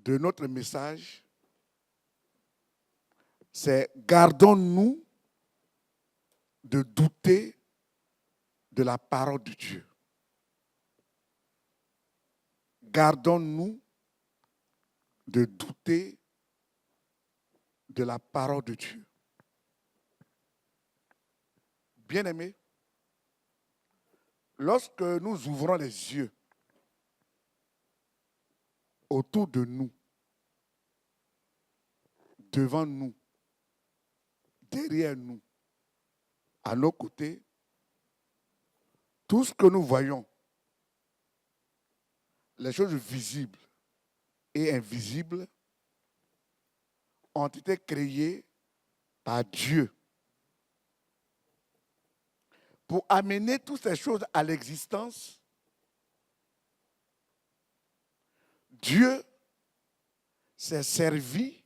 de notre message, c'est gardons-nous de douter de la parole de Dieu. Gardons-nous de douter de la parole de Dieu. Bien-aimés, lorsque nous ouvrons les yeux autour de nous, devant nous, derrière nous, à nos côtés, tout ce que nous voyons, les choses visibles et invisibles, ont été créées par Dieu pour amener toutes ces choses à l'existence. Dieu s'est servi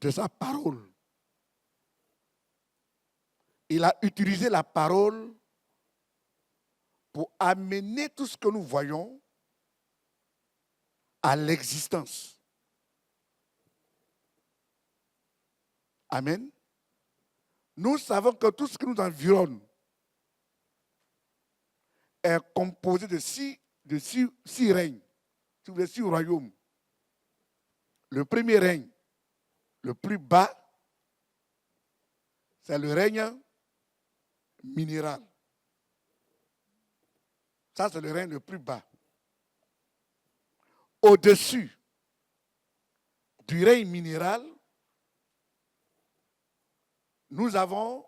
de sa parole. Il a utilisé la parole pour amener tout ce que nous voyons à l'existence. Amen. Nous savons que tout ce qui nous environne est composé de six règnes, si vous voulez, 6 royaumes. Le premier règne, le plus bas, c'est le règne minéral. Ça, c'est le règne le plus bas. Au-dessus du règne minéral, nous avons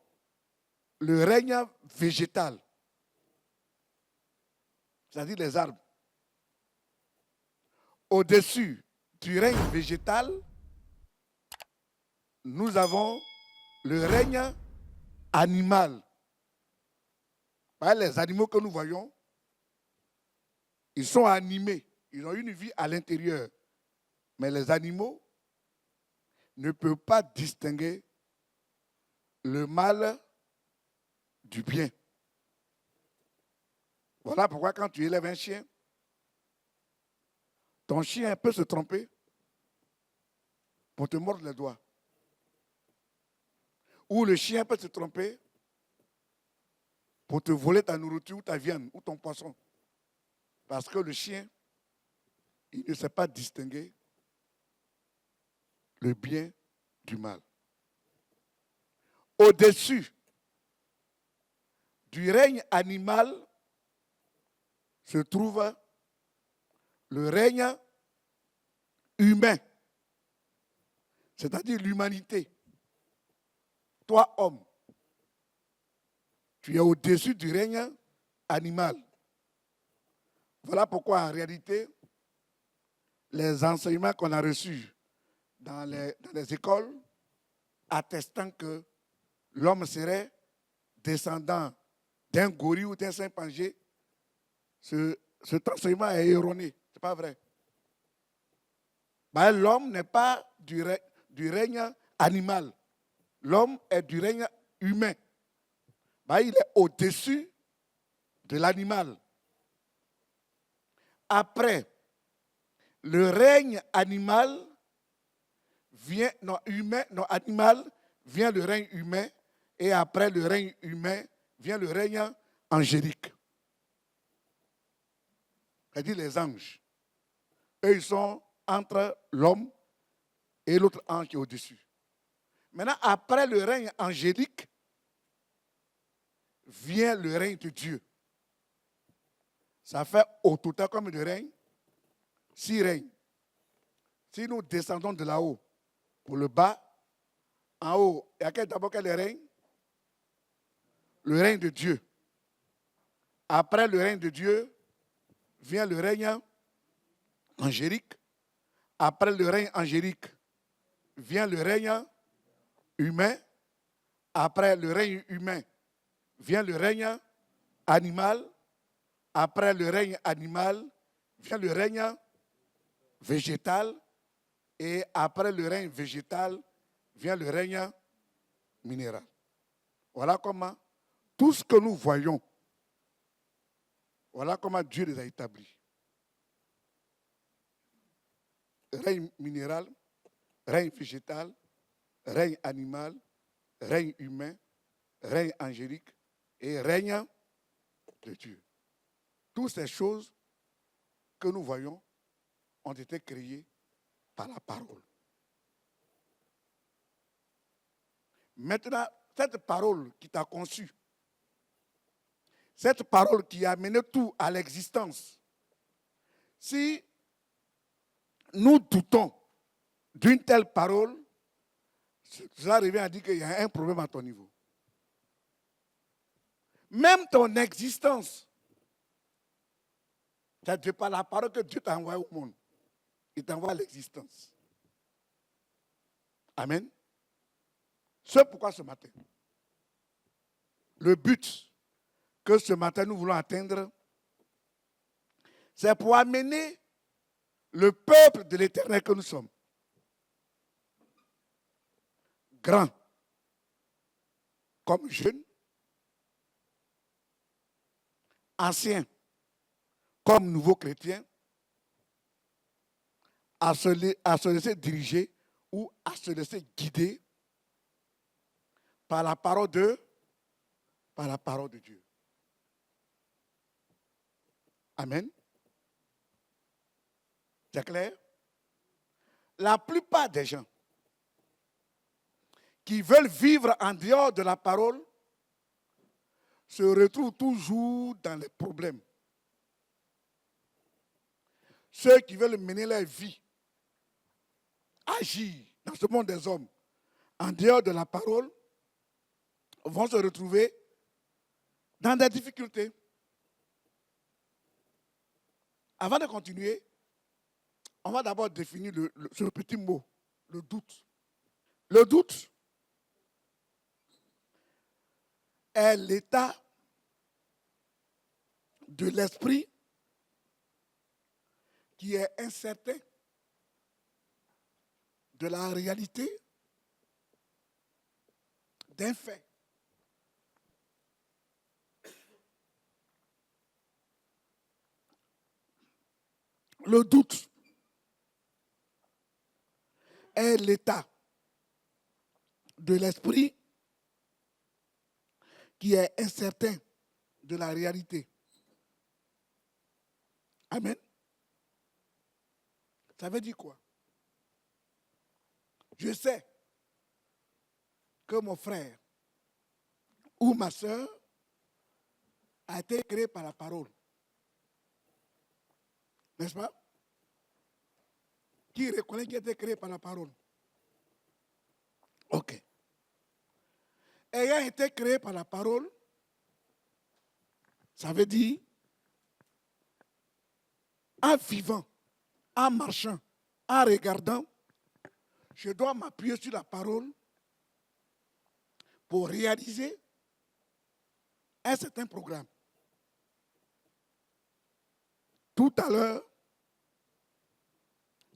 le règne végétal, c'est-à-dire les arbres. Au-dessus du règne végétal, nous avons le règne animal. Les animaux que nous voyons, ils sont animés, ils ont une vie à l'intérieur. Mais les animaux ne peuvent pas distinguer le mal du bien. Voilà pourquoi quand tu élèves un chien, ton chien peut se tromper pour te mordre les doigts. Ou le chien peut se tromper pour te voler ta nourriture, ou ta viande, ou ton poisson. Parce que le chien, il ne sait pas distinguer le bien du mal. Au-dessus du règne animal se trouve le règne humain, c'est-à-dire l'humanité. Toi, homme, tu es au-dessus du règne animal. Voilà pourquoi, en réalité, les enseignements qu'on a reçus dans les écoles attestant que l'homme serait descendant d'un gorille ou d'un chimpanzé, cet enseignement est erroné. Ce n'est pas vrai. L'homme n'est pas du règne animal. L'homme est du règne humain. Il est au-dessus de l'animal. Après le règne animal animal vient le règne humain, et après le règne humain vient le règne angélique. C'est-à-dire les anges. Eux, ils sont entre l'homme et l'autre ange qui est au-dessus. Maintenant, après le règne angélique, vient le règne de Dieu. Ça fait au total combien de règnes? 6 règnes. Si nous descendons de là-haut pour le bas, en haut, il y a d'abord quel règne? Le règne de Dieu. Après le règne de Dieu, vient le règne angélique. Après le règne angélique, vient le règne humain. Après le règne humain, vient le règne animal. Après le règne animal, vient le règne végétal. Et après le règne végétal, vient le règne minéral. Voilà comment tout ce que nous voyons, voilà comment Dieu les a établis. règne minéral, règne végétal, règne animal, règne humain, règne angélique et règne de Dieu. Toutes ces choses que nous voyons ont été créées par la parole. Maintenant, cette parole qui t'a conçu, cette parole qui a amené tout à l'existence, si nous doutons d'une telle parole, cela revient à dire qu'il y a un problème à ton niveau. Même ton existence, c'est par la parole que Dieu t'a envoyé au monde. Il t'envoie à l'existence. Amen. C'est pourquoi ce matin, le but que ce matin nous voulons atteindre, c'est pour amener le peuple de l'Éternel que nous sommes, grand comme jeune, ancien comme nouveau chrétien, à se laisser diriger ou à se laisser guider par la parole de Dieu. Amen. C'est clair? La plupart des gens qui veulent vivre en dehors de la parole se retrouvent toujours dans les problèmes. Ceux qui veulent mener leur vie, agir dans ce monde des hommes en dehors de la parole, vont se retrouver dans des difficultés. Avant de continuer, on va d'abord définir ce petit mot, le doute. Le doute est l'état de l'esprit qui est incertain de la réalité d'un fait. Le doute est l'état de l'esprit qui est incertain de la réalité. Amen. Ça veut dire quoi? Je sais que mon frère ou ma soeur a été créé par la parole. N'est-ce pas? Qui reconnaît qu'il a été créé par la parole? Ok. Ayant été créé par la parole, ça veut dire en vivant, en marchant, en regardant, je dois m'appuyer sur la parole pour réaliser un certain programme. Tout à l'heure,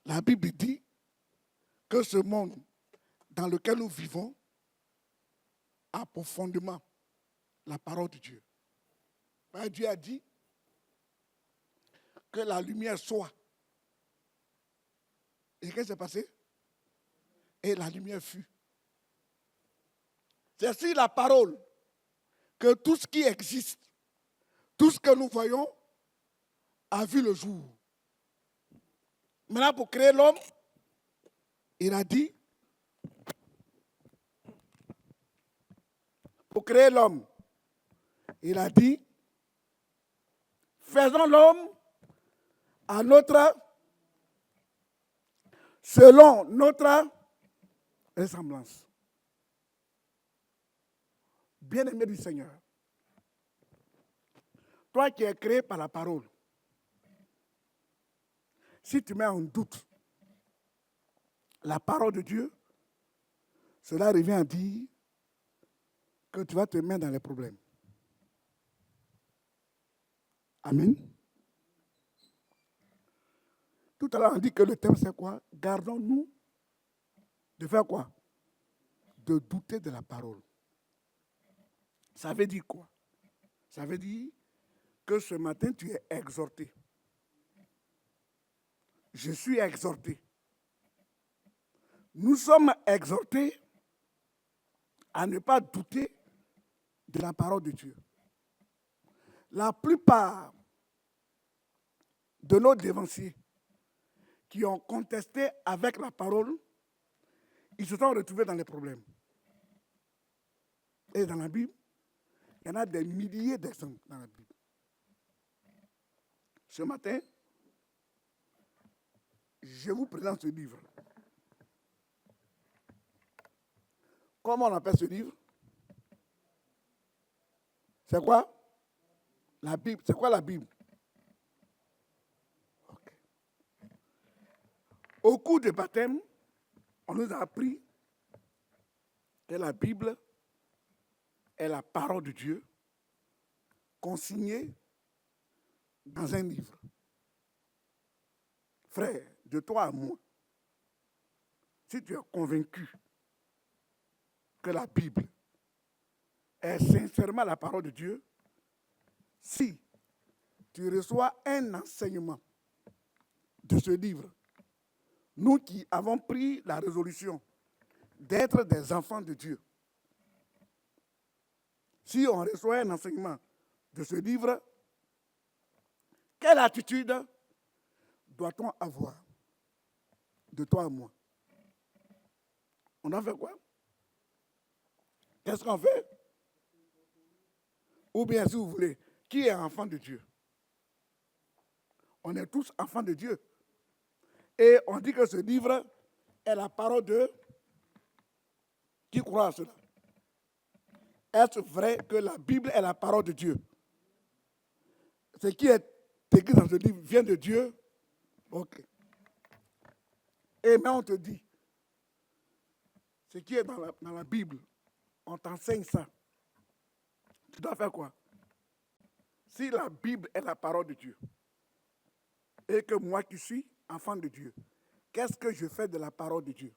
la Bible dit que ce monde dans lequel nous vivons a profondément la parole de Dieu. Dieu a dit que la lumière soit. Et qu'est-ce qui s'est passé? Et la lumière fut. C'est sur la parole que tout ce qui existe, tout ce que nous voyons, a vu le jour. Maintenant, pour créer l'homme, il a dit, pour créer l'homme, il a dit, faisons l'homme à selon notre ressemblance. Bien-aimé du Seigneur, toi qui es créé par la parole, si tu mets en doute la parole de Dieu, cela revient à dire que tu vas te mettre dans les problèmes. Amen. Tout à l'heure, on dit que le thème, c'est quoi? Gardons-nous de faire quoi? De douter de la parole. Ça veut dire quoi? Ça veut dire que ce matin, tu es exhorté. Je suis exhorté nous sommes exhortés à ne pas douter de la parole de Dieu. La plupart de nos dévanciers qui ont contesté avec la parole, ils se sont retrouvés dans les problèmes. Et dans la Bible, il y en a des milliers d'exemples dans la Bible. Ce matin, je vous présente ce livre. Comment on appelle ce livre? C'est quoi? La Bible. C'est quoi la Bible? Okay. Au cours du baptême, on nous a appris que la Bible est la parole de Dieu consignée dans un livre. Frère, de toi à moi, si tu es convaincu que la Bible est sincèrement la parole de Dieu, si tu reçois un enseignement de ce livre, nous qui avons pris la résolution d'être des enfants de Dieu, si on reçoit un enseignement de ce livre, quelle attitude doit-on avoir de toi à moi? On en fait quoi? Qu'est-ce qu'on fait? Ou bien, si vous voulez, qui est enfant de Dieu? On est tous enfants de Dieu. Et on dit que ce livre est la parole de... Qui croit à cela? Est-ce vrai que la Bible est la parole de Dieu? Ce qui est écrit dans ce livre vient de Dieu? Ok. Et mais on te dit, ce qui est dans la Bible, on t'enseigne ça. Tu dois faire quoi? Si la Bible est la parole de Dieu, et que moi qui suis enfant de Dieu, qu'est-ce que je fais de la parole de Dieu?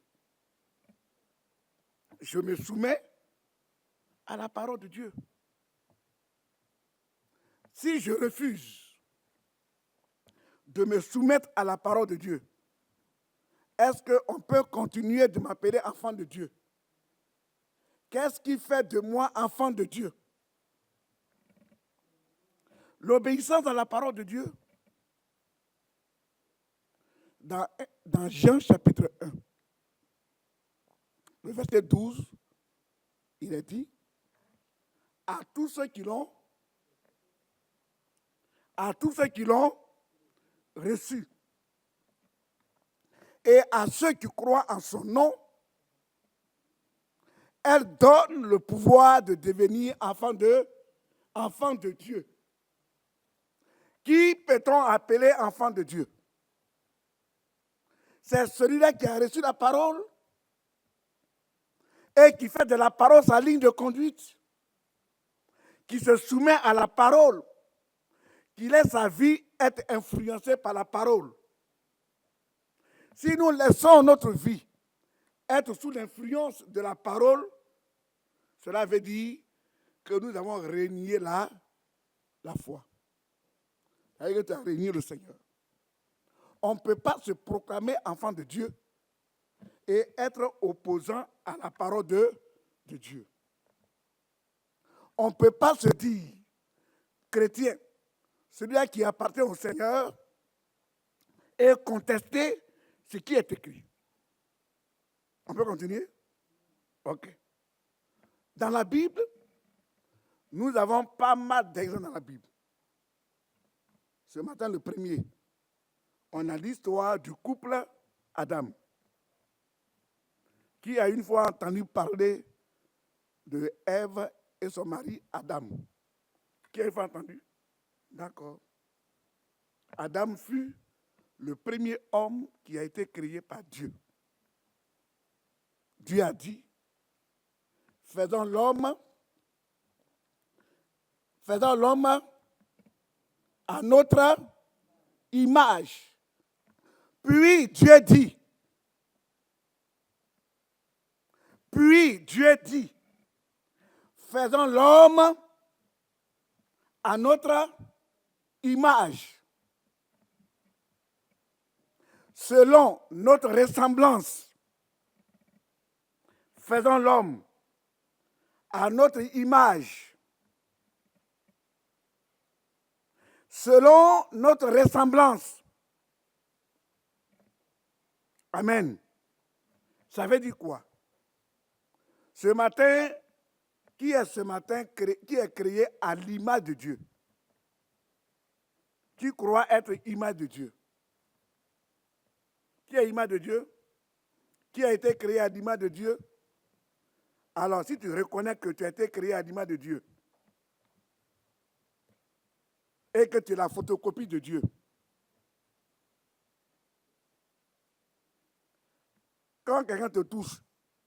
Je me soumets à la parole de Dieu. Si je refuse de me soumettre à la parole de Dieu, est-ce qu'on peut continuer de m'appeler enfant de Dieu? Qu'est-ce qui fait de moi enfant de Dieu? L'obéissance à la parole de Dieu. Dans Jean chapitre 1, le verset 12, il est dit, à tous ceux qui l'ont reçu, et à ceux qui croient en son nom, elle donne le pouvoir de devenir enfant de Dieu. Qui peut-on appeler enfant de Dieu? C'est celui-là qui a reçu la parole et qui fait de la parole sa ligne de conduite, qui se soumet à la parole, qui laisse sa vie être influencée par la parole. Si nous laissons notre vie être sous l'influence de la parole, cela veut dire que nous avons renié la foi. C'est-à-dire que tu as renié le Seigneur. On ne peut pas se proclamer enfant de Dieu et être opposant à la parole de Dieu. On ne peut pas se dire chrétien, celui-là qui appartient au Seigneur, et contester ce qui est écrit. On peut continuer? Ok. Dans la Bible, nous avons pas mal d'exemples dans la Bible. Ce matin, le premier, on a l'histoire du couple Adam, qui a une fois entendu parler de Ève et son mari Adam. Qui a une fois entendu? D'accord. Adam fut le premier homme qui a été créé par Dieu. Dieu a dit, faisons l'homme à notre image. Puis Dieu dit, faisons l'homme à notre image, selon notre ressemblance. faisons l'homme à notre image, selon notre ressemblance. Amen. Ça veut dire quoi? Ce matin, qui est créé à l'image de Dieu? Qui croit être image de Dieu? Qui est image de Dieu? Qui a été créé à l'image de Dieu? Alors, si tu reconnais que tu as été créé à l'image de Dieu et que tu es la photocopie de Dieu, quand quelqu'un te touche,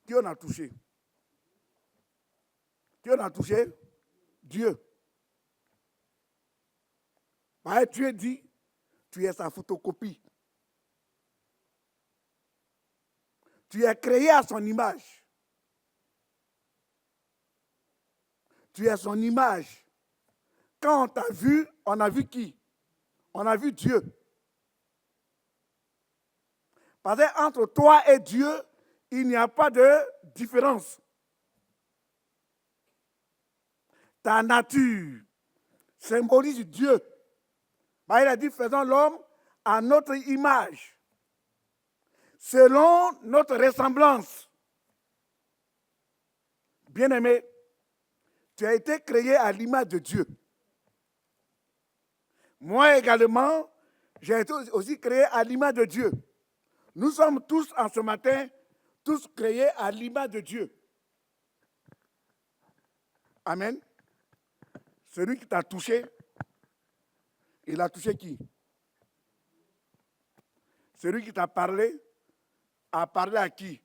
qui en a touché? Qui en a touché? Dieu. Parce que Dieu dit, tu es sa photocopie. Tu es créé à son image. Tu es son image. Quand on t'a vu, on a vu qui? On a vu Dieu. Parce qu'entre toi et Dieu, il n'y a pas de différence. Ta nature symbolise Dieu. Il a dit, faisons l'homme à notre image, selon notre ressemblance. Bien-aimé, tu as été créé à l'image de Dieu. Moi également, j'ai été aussi créé à l'image de Dieu. Nous sommes tous, en ce matin, tous créés à l'image de Dieu. Amen. Celui qui t'a touché, il a touché qui? Celui qui t'a parlé, a parlé à qui?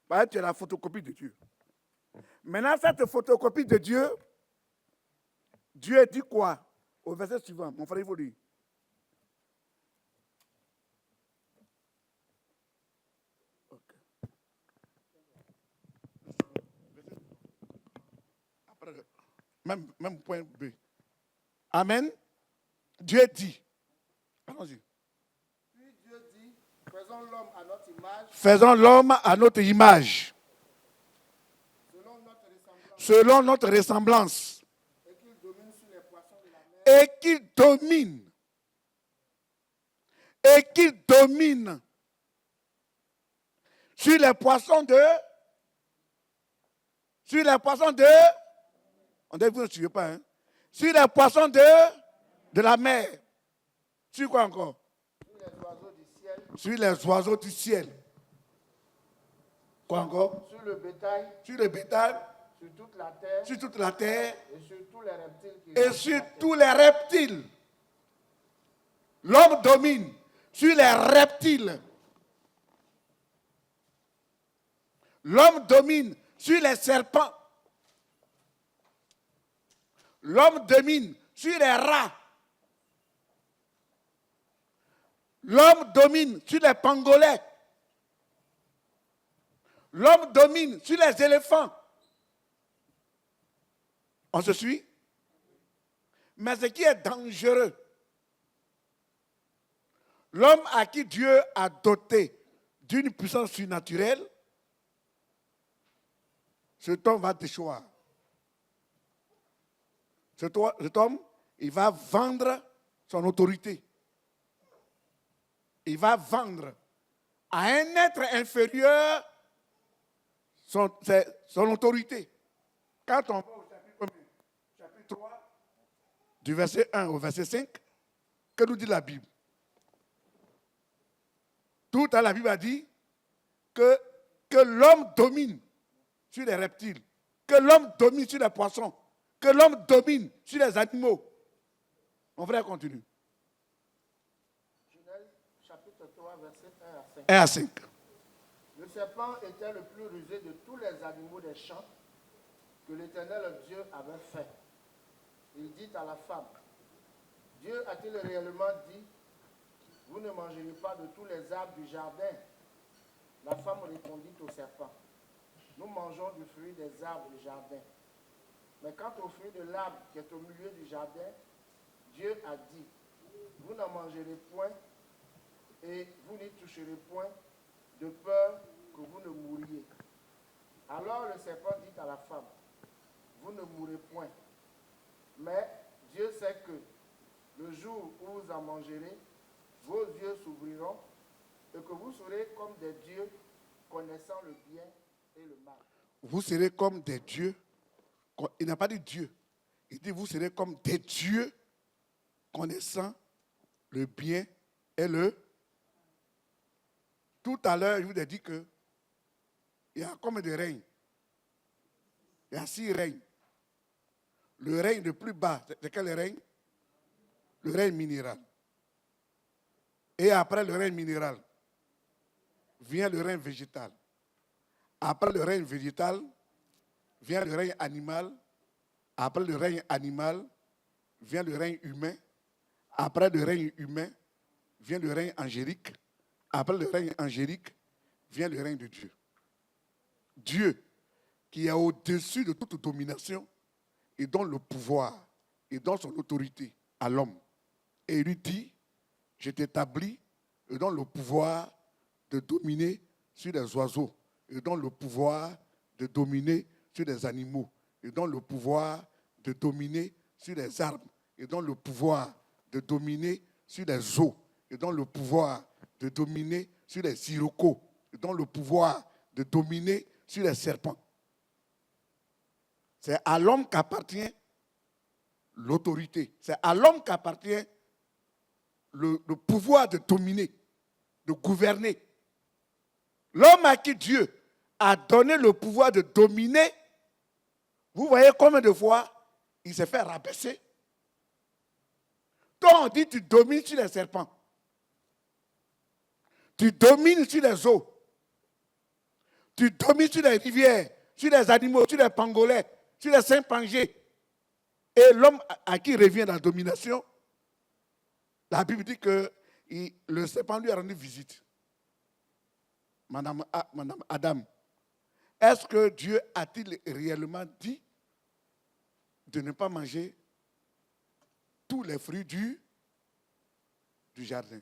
Parce que tu es la photocopie de Dieu. Maintenant, cette photocopie de Dieu, Dieu dit quoi? Au verset suivant, mon frère, il faut lire. Okay. Après, même point B. Amen. Dieu dit. Allons-y. Puis Dieu dit, faisons l'homme à notre image, Faisons l'homme à notre image, selon notre ressemblance, et qu'il domine sur les poissons de la mer, et qu'il domine sur les poissons on ne vous ne suivez pas, hein? Sur les poissons de la mer. Sur quoi encore? sur les oiseaux du ciel, Sur les oiseaux du ciel. Quoi encore? sur le bétail, Sur le bétail, sur toute la terre, sur toute la terre et sur tous les reptiles qui et rampent sur la terre. tous les reptiles. L'homme domine sur les reptiles. L'homme domine sur les serpents. L'homme domine sur les rats. L'homme domine sur les pangolins. L'homme domine sur les éléphants. On se suit? Mais ce qui est dangereux, l'homme à qui Dieu a doté d'une puissance surnaturelle, cet homme va déchoir. Cet homme, il va vendre son autorité. Il va vendre à un être inférieur son autorité. Quand on va au chapitre 3, du verset 1 au verset 5, que nous dit la Bible? Tout à la Bible a dit que l'homme domine sur les reptiles, que l'homme domine sur les poissons, que l'homme domine sur les animaux. Mon frère continue. Genèse chapitre 3, verset 1 à 5. 1 à 5. Le serpent était le plus rusé de tous les animaux des champs que l'Éternel Dieu avait fait. Il dit à la femme, Dieu a-t-il réellement dit, vous ne mangerez pas de tous les arbres du jardin? La femme répondit au serpent, nous mangeons du fruit des arbres du jardin. Mais quant au fruit de l'arbre qui est au milieu du jardin, Dieu a dit, vous n'en mangerez point et vous n'y toucherez point, de peur que vous ne mouriez. Alors le serpent dit à la femme, vous ne mourrez point. Mais Dieu sait que le jour où vous en mangerez, vos yeux s'ouvriront et que vous serez comme des dieux connaissant le bien et le mal. Vous serez comme des dieux. Il n'a pas dit Dieu. Il dit vous serez comme des dieux connaissant le bien et le... Tout à l'heure, je vous ai dit que il y a comme des règnes. Il y a 6 règnes. Le règne le plus bas, c'est quel règne? Le règne minéral. Et après le règne minéral, vient le règne végétal. Après le règne végétal, vient le règne animal. Après le règne animal, vient le règne humain. Après le règne humain, vient le règne angélique. Après le règne angélique, vient le règne de Dieu. Dieu, qui est au-dessus de toute domination, il donne le pouvoir, il donne son autorité à l'homme. Et il lui dit, je t'établis, il donne le pouvoir de dominer sur les oiseaux. Il donne le pouvoir de dominer sur les animaux. Il donne le pouvoir de dominer sur les arbres. Il donne le pouvoir de dominer sur les eaux. Il donne le pouvoir de dominer sur les sirocos. Il donne le pouvoir de dominer sur les serpents. C'est à l'homme qu'appartient l'autorité. C'est à l'homme qu'appartient le pouvoir de dominer, de gouverner. L'homme à qui Dieu a donné le pouvoir de dominer, vous voyez combien de fois il s'est fait rabaisser. Toi, on dit tu domines sur les serpents. Tu domines sur les eaux. Tu domines sur les rivières, sur les animaux, sur les pangolins, sur les chimpanzés. Et l'homme à qui revient la domination, la Bible dit que le serpent lui a rendu visite. Madame Adam, est-ce que Dieu a-t-il réellement dit de ne pas manger tous les fruits du jardin?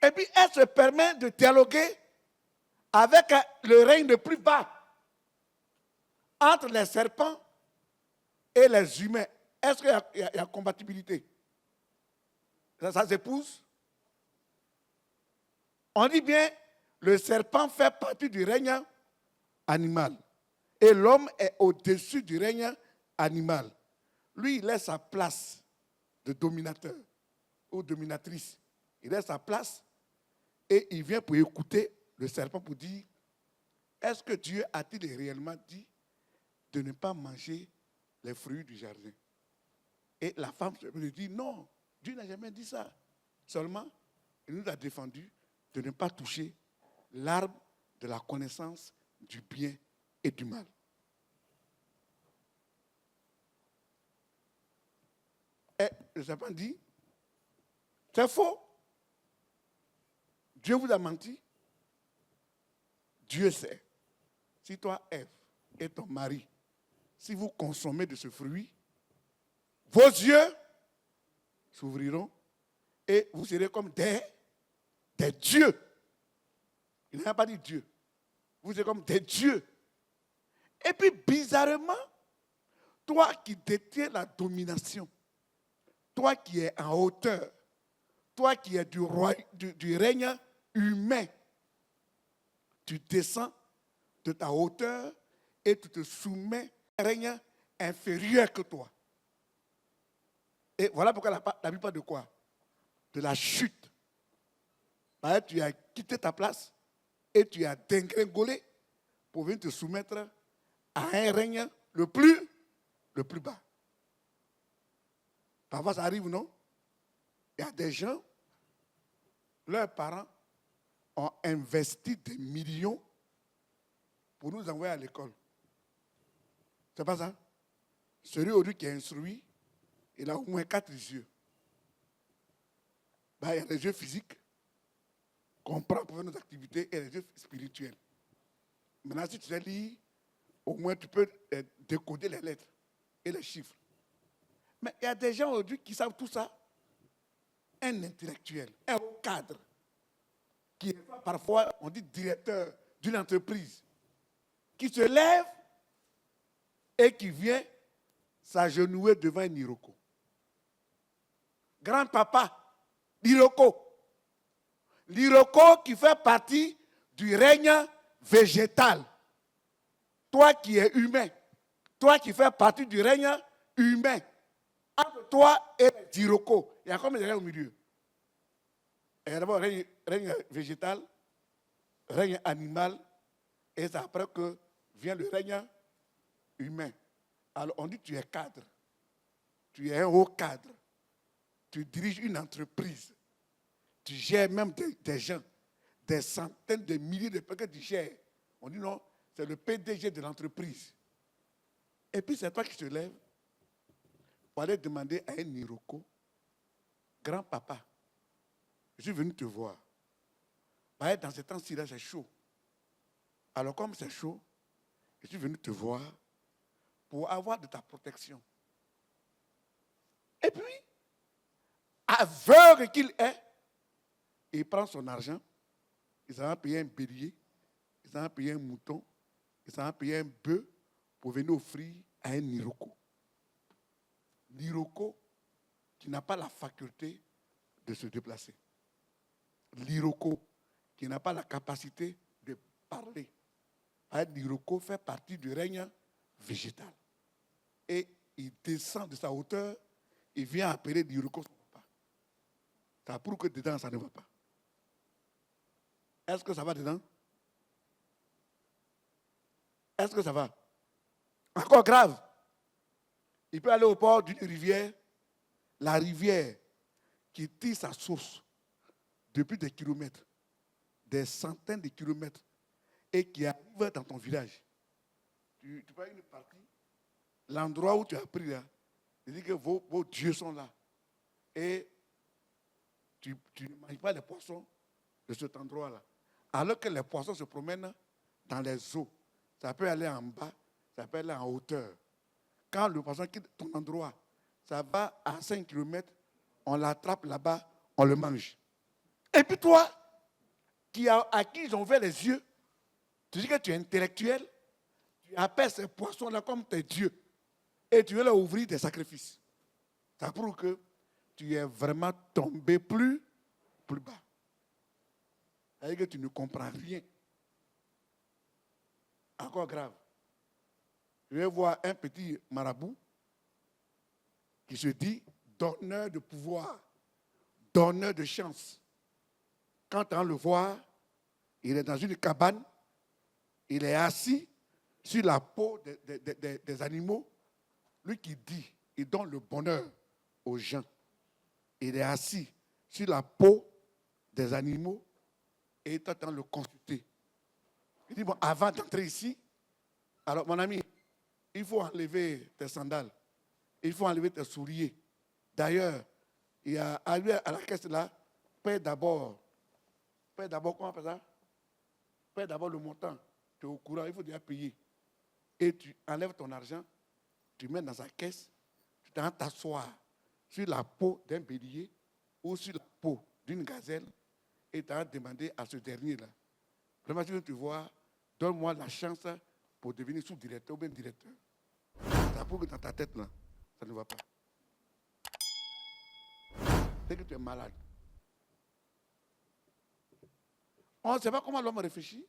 Et puis, elle se permet de dialoguer avec le règne le plus bas, entre les serpents et les humains. Est-ce qu'il y a compatibilité? Ça s'épouse? On dit bien, le serpent fait partie du règne animal. Et l'homme est au-dessus du règne animal. Lui, il laisse sa place de dominateur ou dominatrice. Il laisse sa place et il vient pour écouter le serpent pour dire, est-ce que Dieu a-t-il réellement dit de ne pas manger les fruits du jardin? Et la femme lui dit, non, Dieu n'a jamais dit ça. Seulement, il nous a défendu de ne pas toucher l'arbre de la connaissance du bien et du mal. Et le serpent dit, c'est faux. Dieu vous a menti. Dieu sait. Si toi, Ève, et ton mari, si vous consommez de ce fruit, vos yeux s'ouvriront et vous serez comme des dieux. Il n'a pas dit Dieu. Vous serez comme des dieux. Et puis, bizarrement, toi qui détiens la domination, toi qui es en hauteur, toi qui es du règne humain, tu descends de ta hauteur et tu te soumets à un règne inférieur que toi. Et voilà pourquoi la Bible parle de quoi? De la chute. Parce que tu as quitté ta place et tu as dégringolé pour venir te soumettre à un règne le plus bas. Parfois ça arrive, non? Il y a des gens, leurs parents ont investi des millions pour nous envoyer à l'école. C'est pas ça? Celui aujourd'hui qui est instruit, il a au moins 4 yeux. Il y a les yeux physiques qu'on prend pour faire nos activités et les yeux spirituels. Maintenant, si tu sais lire, au moins tu peux décoder les lettres et les chiffres. Mais il y a des gens aujourd'hui qui savent tout ça. Un intellectuel, un haut cadre, qui est parfois, on dit, directeur d'une entreprise. qui se lève et qui vient s'agenouiller devant un iroko. Grand-papa, l'iroko. L'iroko qui fait partie du règne végétal. Toi qui es humain, toi qui fais partie du règne humain, entre toi et l'iroko, il y a combien de règnes au milieu? Il y a d'abord règne végétal, règne animal, et c'est après que vient le règne humain. Alors on dit que tu es cadre, tu es un haut cadre, tu diriges une entreprise, tu gères même des gens, des centaines de milliers de personnes que tu gères. On dit non, c'est le PDG de l'entreprise. Et puis c'est toi qui te lèves pour aller demander à un iroko, grand-papa, je suis venu te voir. Dans ce temps-ci, là, c'est chaud. Alors comme c'est chaud, je suis venu te voir pour avoir de ta protection. Et puis, aveugle qu'il est, il prend son argent, il s'en va payer un bélier, il s'en va payer un mouton, il s'en va payer un bœuf pour venir offrir à un iroko. L'iroko qui n'a pas la faculté de se déplacer. L'iroko qui n'a pas la capacité de parler. L'iroko fait partie du règne végétal. Et il descend de sa hauteur, il vient appeler l'iroko son papa. Ça prouve que dedans, ça ne va pas. Est-ce que ça va dedans? Est-ce que ça va? Encore grave. Il peut aller au bord d'une rivière, la rivière qui tire sa source depuis des kilomètres, des centaines de kilomètres, et qui arrive dans ton village. Tu vois une partie, l'endroit où tu as pris là, il dit que vos dieux sont là. Et tu ne manges pas les poissons de cet endroit-là. Alors que les poissons se promènent dans les eaux. Ça peut aller en bas, ça peut aller en hauteur. Quand le poisson quitte ton endroit, ça va à 5 km, on l'attrape là-bas, on le mange. Et puis toi, à qui ils ont ouvert les yeux, tu dis que tu es intellectuel, tu appelles ces poissons-là comme tes dieux et tu veux leur ouvrir des sacrifices. Ça prouve que tu es vraiment tombé plus bas. C'est-à-dire que tu ne comprends rien. Encore grave. Je vais voir un petit marabout qui se dit donneur de pouvoir, donneur de chance. Quand on le voit, il est dans une cabane, il est assis sur la peau des animaux. Lui qui dit, il donne le bonheur aux gens. Il est assis sur la peau des animaux et il est en train de le consulter. Il dit, bon, avant d'entrer ici, alors mon ami, il faut enlever tes sandales, il faut enlever tes souliers. D'ailleurs, il y a arrivé à la caisse là, paie d'abord, comment on appelle ça? Paie d'abord le montant. Tu es au courant, il faut déjà payer. Et tu enlèves ton argent, tu mets dans sa caisse, tu t'en t'asseoir sur la peau d'un bélier ou sur la peau d'une gazelle et tu as demandé à ce dernier-là. Vraiment, si tu veux te voir, donne-moi la chance pour devenir sous-directeur ou bien directeur. Ça prouve que dans ta tête, là, ça ne va pas. C'est que tu es malade. On ne sait pas comment l'homme réfléchit.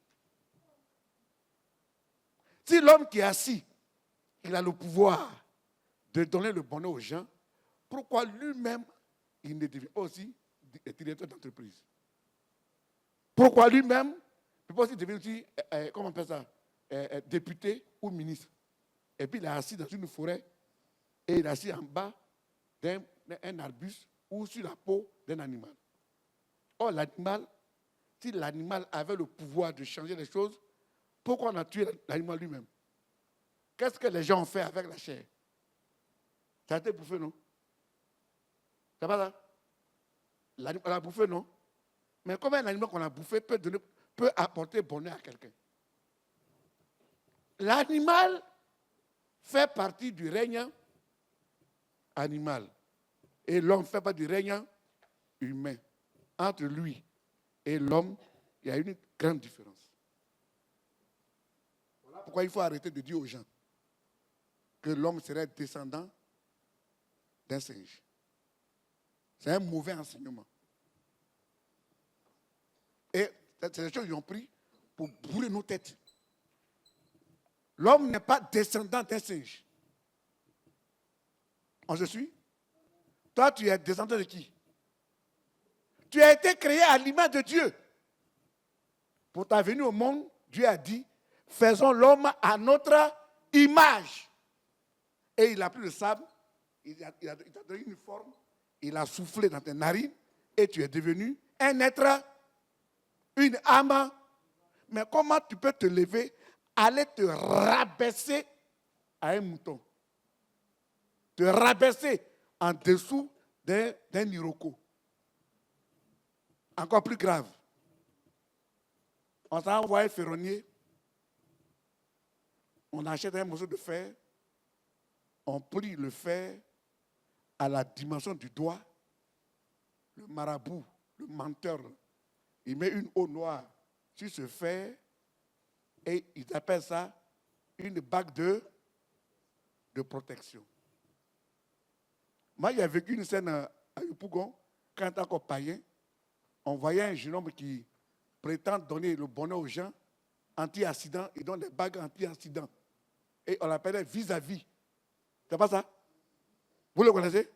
Si l'homme qui est assis, il a le pouvoir de donner le bonheur aux gens, pourquoi lui-même, il ne devient pas aussi directeur d'entreprise? Pourquoi lui-même, il ne peut pas aussi devenir aussi, comment on appelle ça, député ou ministre? Et puis il est assis dans une forêt et il est assis en bas d'un arbuste ou sur la peau d'un animal. Or, l'animal, si l'animal avait le pouvoir de changer les choses, pourquoi on a tué l'animal lui-même? Qu'est-ce que les gens ont fait avec la chair? Ça a été bouffé, non? C'est pas ça? L'animal on a bouffé, non? Mais comment un animal qu'on a bouffé peut apporter bonheur à quelqu'un? L'animal fait partie du règne animal. Et l'homme fait partie du règne humain. Entre lui et l'homme, il y a une grande différence. Voilà pourquoi il faut arrêter de dire aux gens que l'homme serait descendant d'un singe. C'est un mauvais enseignement. Et c'est les choses qu'ils ont pris pour brûler nos têtes. L'homme n'est pas descendant d'un singe. On se suit? Toi, tu es descendant de qui? Tu as été créé à l'image de Dieu. Pour ta venue au monde, Dieu a dit, faisons l'homme à notre image. Et il a pris le sable, il t'a donné une forme, il a soufflé dans tes narines et tu es devenu un être, une âme. Mais comment tu peux te lever, aller te rabaisser à un mouton? Te rabaisser en dessous d'un iroko. Encore plus grave. On s'est envoyé ferronnier, on achète un morceau de fer, on plie le fer à la dimension du doigt, le marabout, le menteur, il met une eau noire sur ce fer et ils appellent ça une bague de protection. Moi, j'ai vécu une scène à Yopougon, quand j'étais encore païen, on voyait un jeune homme qui prétend donner le bonheur aux gens, anti-accident, il donne des bagues anti-accident. Et on l'appelait vis-à-vis. C'est pas ça? Vous le connaissez?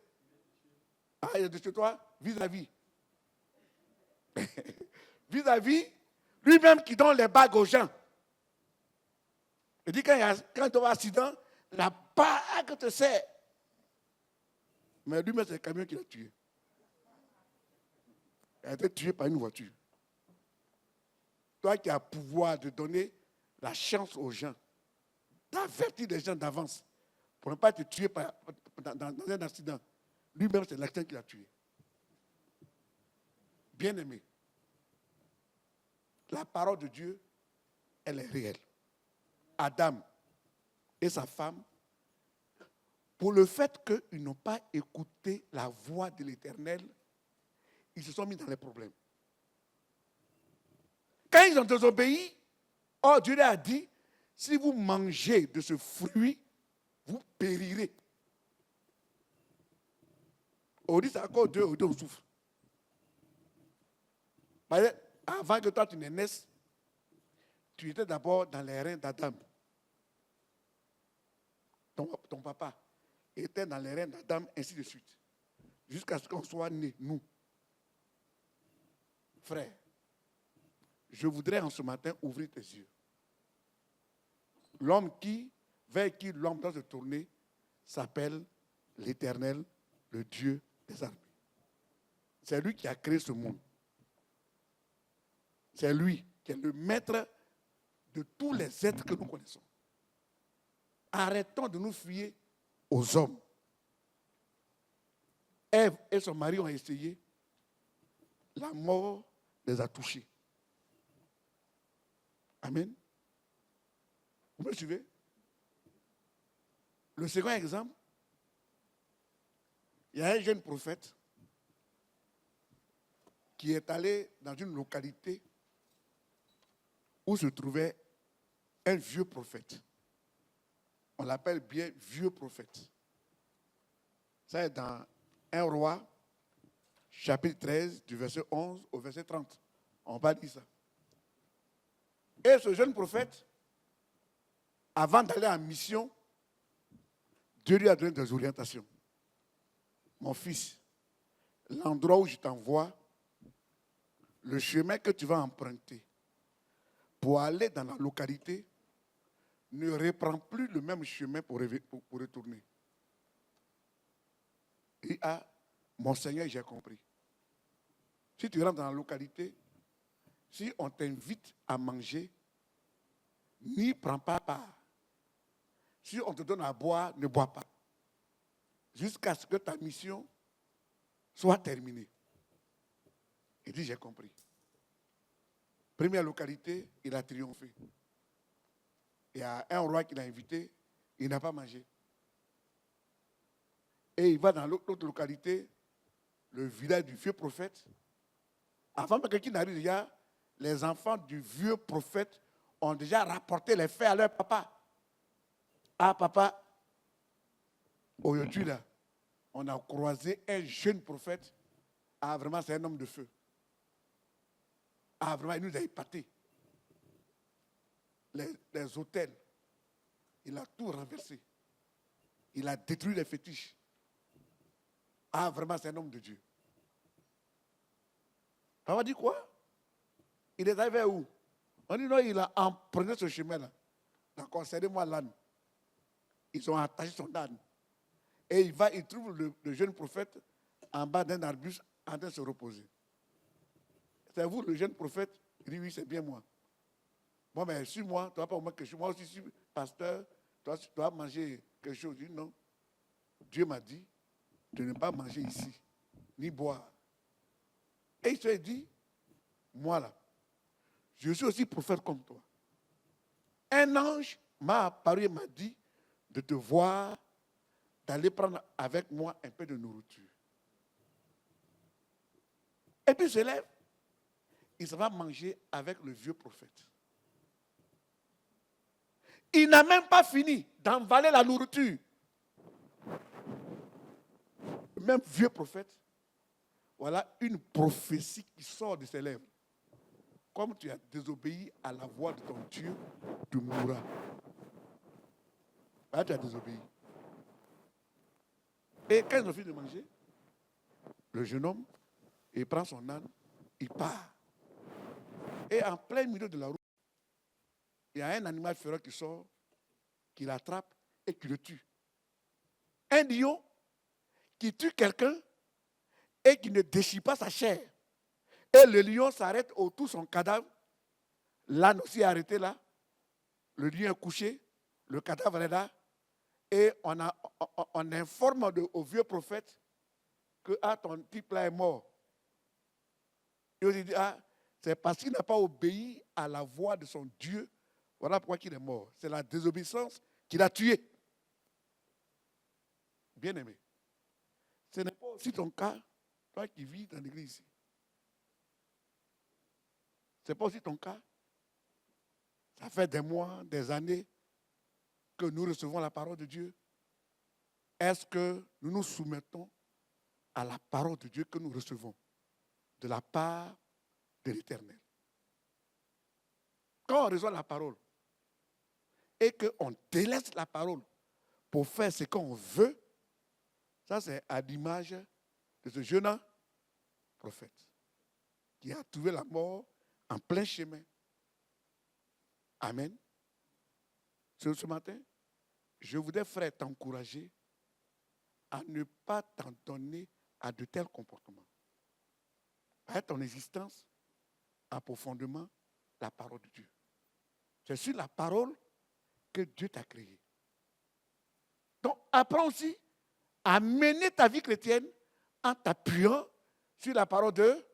Ah, il est de chez toi? Vis-à-vis. Vis-à-vis, lui-même qui donne les bagues aux gens. Il dit quand il y a un accident, la bague te sert. Mais lui-même, c'est le camion qui l'a tué. Il a été tué par une voiture. Toi qui as le pouvoir de donner la chance aux gens, d'avertir les gens d'avance pour ne pas être tué dans un accident. Lui-même, c'est l'accident qui l'a tué. Bien-aimé, la parole de Dieu, elle est réelle. Adam et sa femme, pour le fait qu'ils n'ont pas écouté la voix de l'Éternel, ils se sont mis dans les problèmes. Quand ils ont désobéi, Dieu leur a dit, si vous mangez de ce fruit, vous périrez. On dit, c'est encore Dieu, on souffre. Avant que toi tu ne naisses, tu étais d'abord dans les reins d'Adam. Ton papa était dans les reins d'Adam, ainsi de suite. Jusqu'à ce qu'on soit nés, nous. Frère, je voudrais en ce matin ouvrir tes yeux. L'homme vers qui l'homme doit se tourner s'appelle l'Éternel, le Dieu des armées. C'est lui qui a créé ce monde. C'est lui qui est le maître de tous les êtres que nous connaissons. Arrêtons de nous fier aux hommes. Ève et son mari ont essayé. La mort les a touchés. Amen. Vous me suivez? Le second exemple, il y a un jeune prophète qui est allé dans une localité où se trouvait un vieux prophète. On l'appelle bien vieux prophète. Ça est dans 1 Roi, chapitre 13, du verset 11 au verset 30. On va dire ça. Et ce jeune prophète, avant d'aller en mission, Dieu lui a donné des orientations. Mon fils, l'endroit où je t'envoie, le chemin que tu vas emprunter pour aller dans la localité, ne reprends plus le même chemin pour retourner. Et mon Seigneur, j'ai compris. Si tu rentres dans la localité, si on t'invite à manger, n'y prends pas part. Si on te donne à boire, ne bois pas. Jusqu'à ce que ta mission soit terminée. Il dit, j'ai compris. Première localité, il a triomphé. Il y a un roi qui l'a invité, il n'a pas mangé. Et il va dans l'autre localité, le village du vieux prophète. Avant que quelqu'un n'arrive, déjà, les enfants du vieux prophète ont déjà rapporté les faits à leur papa. Ah, papa, aujourd'hui, là, on a croisé un jeune prophète. Ah, vraiment, c'est un homme de feu. Ah, vraiment, il nous a épatés. Les hôtels, il a tout renversé. Il a détruit les fétiches. Ah, vraiment, c'est un homme de Dieu. Papa dit quoi? Il est arrivé où? On dit non, il a emprunté ce chemin-là. D'accord, cédez-moi l'âne. Ils ont attaché son âne. Et il trouve le jeune prophète en bas d'un arbuste en train de se reposer. C'est vous le jeune prophète? Il dit oui, c'est bien moi. Moi, mais suis-moi, tu ne vas pas au moins quelque chose. Moi aussi, je suis pasteur, toi, tu dois manger quelque chose. Je dis non. Dieu m'a dit de ne pas manger ici, ni boire. Et il se dit, moi là, je suis aussi prophète comme toi. Un ange m'a apparu et m'a dit de te voir, d'aller prendre avec moi un peu de nourriture. Et puis il se lève, il va manger avec le vieux prophète. Il n'a même pas fini d'emballer la nourriture. Le même vieux prophète, voilà une prophétie qui sort de ses lèvres. Comme tu as désobéi à la voix de ton Dieu, tu mourras. Là, tu as désobéi. Et quand ils ont fini de manger, le jeune homme, il prend son âne, il part. Et en plein milieu de la route, il y a un animal féroce qui sort, qui l'attrape et qui le tue. Un lion qui tue quelqu'un et qui ne déchire pas sa chair. Et le lion s'arrête autour de son cadavre. L'âne aussi est arrêté là. Le lion est couché. Le cadavre est là. Et on informe au vieux prophète que ton type là est mort. Il dit, c'est parce qu'il n'a pas obéi à la voix de son Dieu. Voilà pourquoi il est mort. C'est la désobéissance qui l'a tué. Bien-aimé, ce n'est pas aussi ton cas, toi qui vis dans l'église ici. Ce n'est pas aussi ton cas. Ça fait des mois, des années que nous recevons la parole de Dieu. Est-ce que nous nous soumettons à la parole de Dieu que nous recevons de la part de l'Éternel? Quand on reçoit la parole et qu'on délaisse la parole pour faire ce qu'on veut, ça c'est à l'image de ce jeune prophète qui a trouvé la mort en plein chemin. Amen. Ce matin, je voudrais, frère, t'encourager à ne pas t'en donner à de tels comportements. À ton existence, en profondément la parole de Dieu. C'est sur la parole que Dieu t'a créé. Donc, apprends aussi à mener ta vie chrétienne en t'appuyant sur la parole de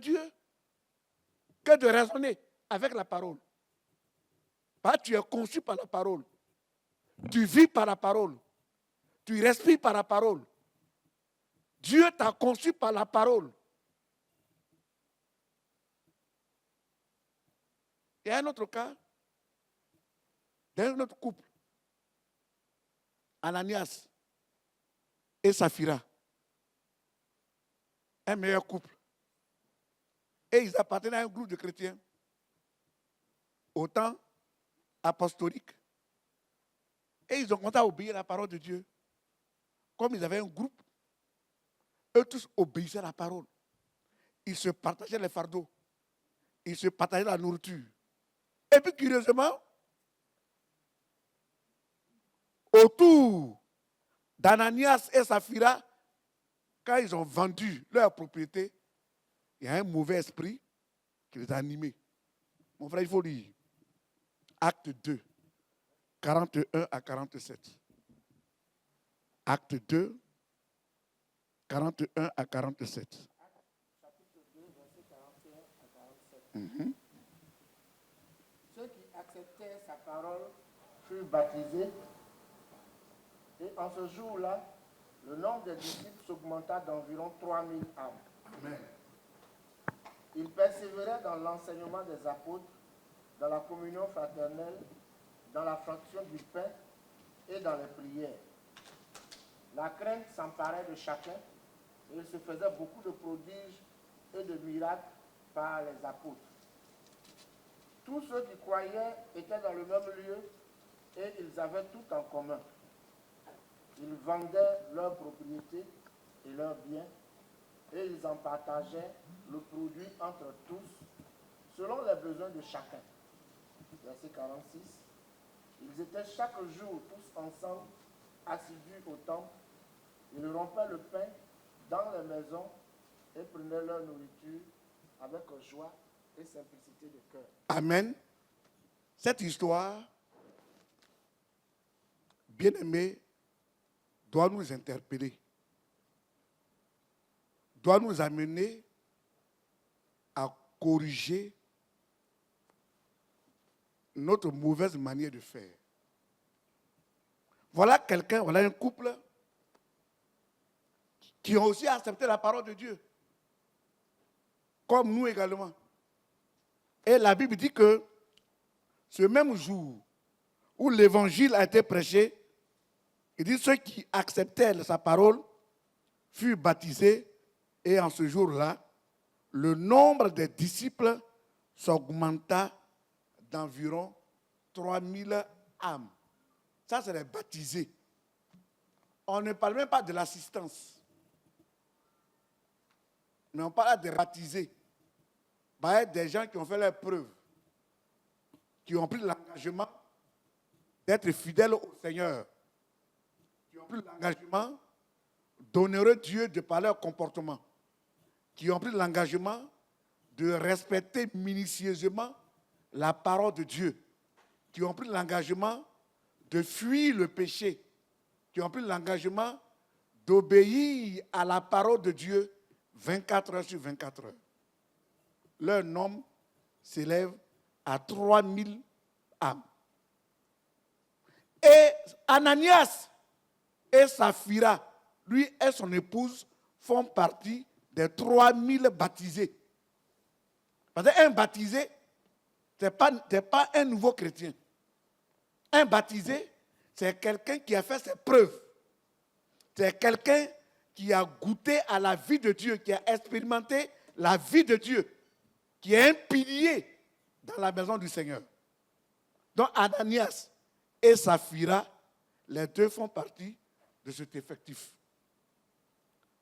Dieu. Que de raisonner avec la parole. Tu es conçu par la parole. Tu vis par la parole. Tu respires par la parole. Dieu t'a conçu par la parole. Il y a un autre cas, d'un autre couple, Ananias et Saphira, un meilleur couple. Et ils appartenaient à un groupe de chrétiens, au temps apostolique. Et ils ont commencé à obéir à la parole de Dieu. Comme ils avaient un groupe, eux tous obéissaient à la parole. Ils se partageaient les fardeaux. Ils se partageaient la nourriture. Et puis, curieusement, autour d'Ananias et Saphira, quand ils ont vendu leur propriété, il y a un mauvais esprit qui les a animés. Mon frère, il faut lire. Acte 2, 41 à 47. Acte 2, 41 à 47. Chapitre 2, verset 41 à 47. Mm-hmm. Ceux qui acceptaient sa parole furent baptisés. Et en ce jour-là, le nombre des disciples s'augmenta d'environ 3000 âmes. Amen. Ils persévéraient dans l'enseignement des apôtres, dans la communion fraternelle, dans la fraction du pain et dans les prières. La crainte s'emparait de chacun et il se faisait beaucoup de prodiges et de miracles par les apôtres. Tous ceux qui croyaient étaient dans le même lieu et ils avaient tout en commun. Ils vendaient leurs propriétés et leurs biens et ils en partageaient le produit entre tous selon les besoins de chacun. Verset 46. Ils étaient chaque jour tous ensemble assidus au temple. Ils rompaient le pain dans les maisons et prenaient leur nourriture avec joie et simplicité de cœur. Amen. Cette histoire, bien aimée, doit nous interpeller, doit nous amener à corriger notre mauvaise manière de faire. Voilà quelqu'un, voilà un couple qui ont aussi accepté la parole de Dieu, comme nous également. Et la Bible dit que ce même jour où l'évangile a été prêché, il dit ceux qui acceptaient sa parole furent baptisés et en ce jour-là, le nombre des disciples s'augmenta d'environ 3000 âmes. Ça, c'est les baptisés. On ne parle même pas de l'assistance. Mais on parle des baptisés. Des gens qui ont fait leurs preuves, qui ont pris l'engagement d'être fidèles au Seigneur, qui ont pris l'engagement d'honorer Dieu de par leur comportement, qui ont pris l'engagement de respecter minutieusement la parole de Dieu, qui ont pris l'engagement de fuir le péché, qui ont pris l'engagement d'obéir à la parole de Dieu 24 heures sur 24 heures. Leur nombre s'élève à 3000 âmes. Et Ananias et Saphira, lui et son épouse, font partie des 3000 baptisés. Parce qu'un baptisé, ce n'est pas un nouveau chrétien. Un baptisé, c'est quelqu'un qui a fait ses preuves. C'est quelqu'un qui a goûté à la vie de Dieu, qui a expérimenté la vie de Dieu, qui est un pilier dans la maison du Seigneur. Donc Ananias et Saphira, les deux font partie de cet effectif.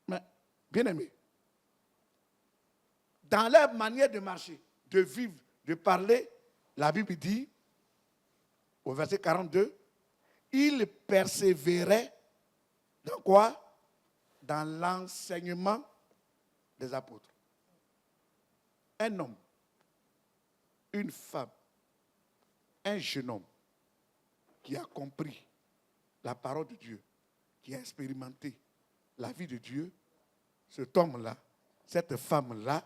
Mais, bien aimé, dans leur manière de marcher, de vivre, de parler, la Bible dit, au verset 42, ils persévéraient dans quoi? Dans l'enseignement des apôtres. Un homme, une femme, un jeune homme qui a compris la parole de Dieu, qui a expérimenté la vie de Dieu, cet homme-là, cette femme-là,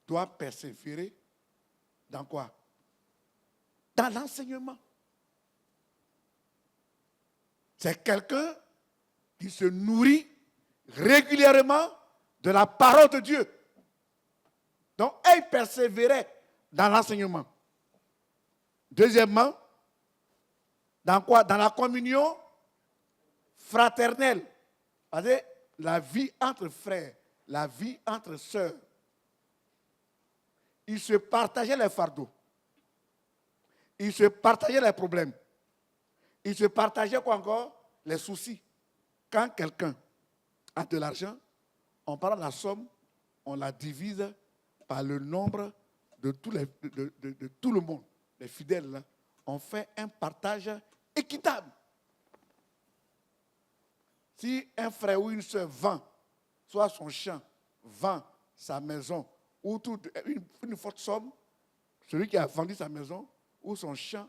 doit persévérer dans quoi? Dans l'enseignement. C'est quelqu'un qui se nourrit régulièrement de la parole de Dieu. Donc, elle persévérait dans l'enseignement. Deuxièmement, dans quoi? Dans la communion fraternelle. C'est-à-dire la vie entre frères, la vie entre sœurs. Ils se partageaient les fardeaux. Ils se partageaient les problèmes. Ils se partageaient quoi encore? Les soucis. Quand quelqu'un a de l'argent, on prend la somme, on la divise par le nombre de tout le monde, les fidèles. Là, on fait un partage équitable. Si un frère ou une soeur vend, soit son champ, vend sa maison, ou une forte somme, celui qui a vendu sa maison ou son champ,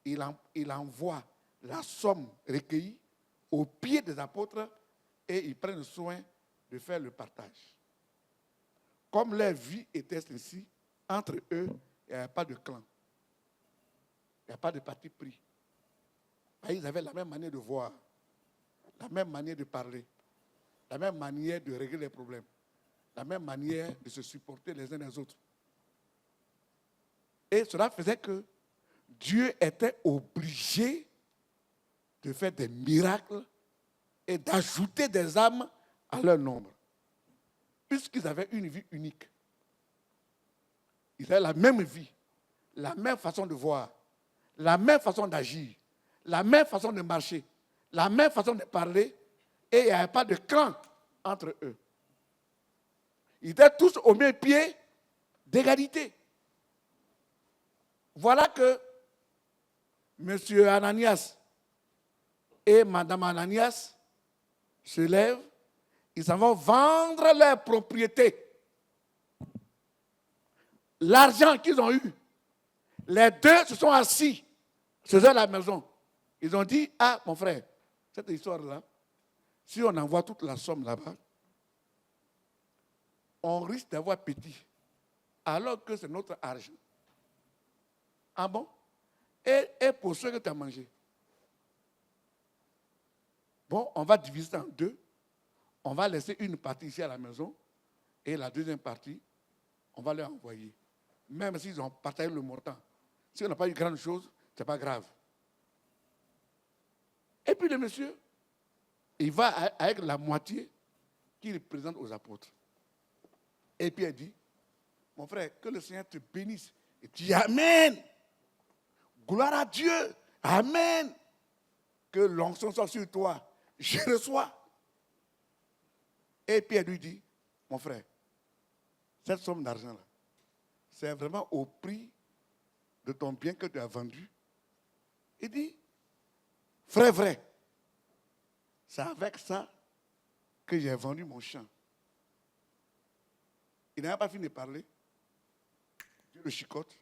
il envoie la somme recueillie aux pieds des apôtres et ils prennent soin de faire le partage. Comme leur vie était ainsi, entre eux, il n'y avait pas de clan. Il n'y a pas de parti pris. Ils avaient la même manière de voir, la même manière de parler, la même manière de régler les problèmes. la même manière de se supporter les uns les autres. Et cela faisait que Dieu était obligé de faire des miracles et d'ajouter des âmes à leur nombre. Puisqu'ils avaient une vie unique. Ils avaient la même vie, la même façon de voir, la même façon d'agir, la même façon de marcher, la même façon de parler, et il n'y avait pas de clan entre eux. Ils étaient tous au même pied d'égalité. Voilà que M. Ananias et Mme Ananias se lèvent, ils s'en vont vendre leurs propriétés. L'argent qu'ils ont eu, les deux se sont assis sur la maison. Ils ont dit, ah mon frère, cette histoire-là, si on envoie toute la somme là-bas, on risque d'avoir petit, alors que c'est notre argent. Ah bon? Et pour ceux que tu as mangé. Bon, on va diviser ça en deux. On va laisser une partie ici à la maison et la deuxième partie, on va leur envoyer. Même s'ils ont partagé le montant. Si on n'a pas eu grande chose, ce n'est pas grave. Et puis le monsieur, il va avec la moitié qu'il présente aux apôtres. Et puis il dit, mon frère, que le Seigneur te bénisse. Et tu dis, Amen. Gloire à Dieu. Amen. Que l'onction soit sur toi. Je reçois. Et Pierre lui dit, mon frère, cette somme d'argent-là, c'est vraiment au prix de ton bien que tu as vendu. Il dit, vrai, c'est avec ça que j'ai vendu mon champ. Il n'a pas fini de parler. Dieu le chicote,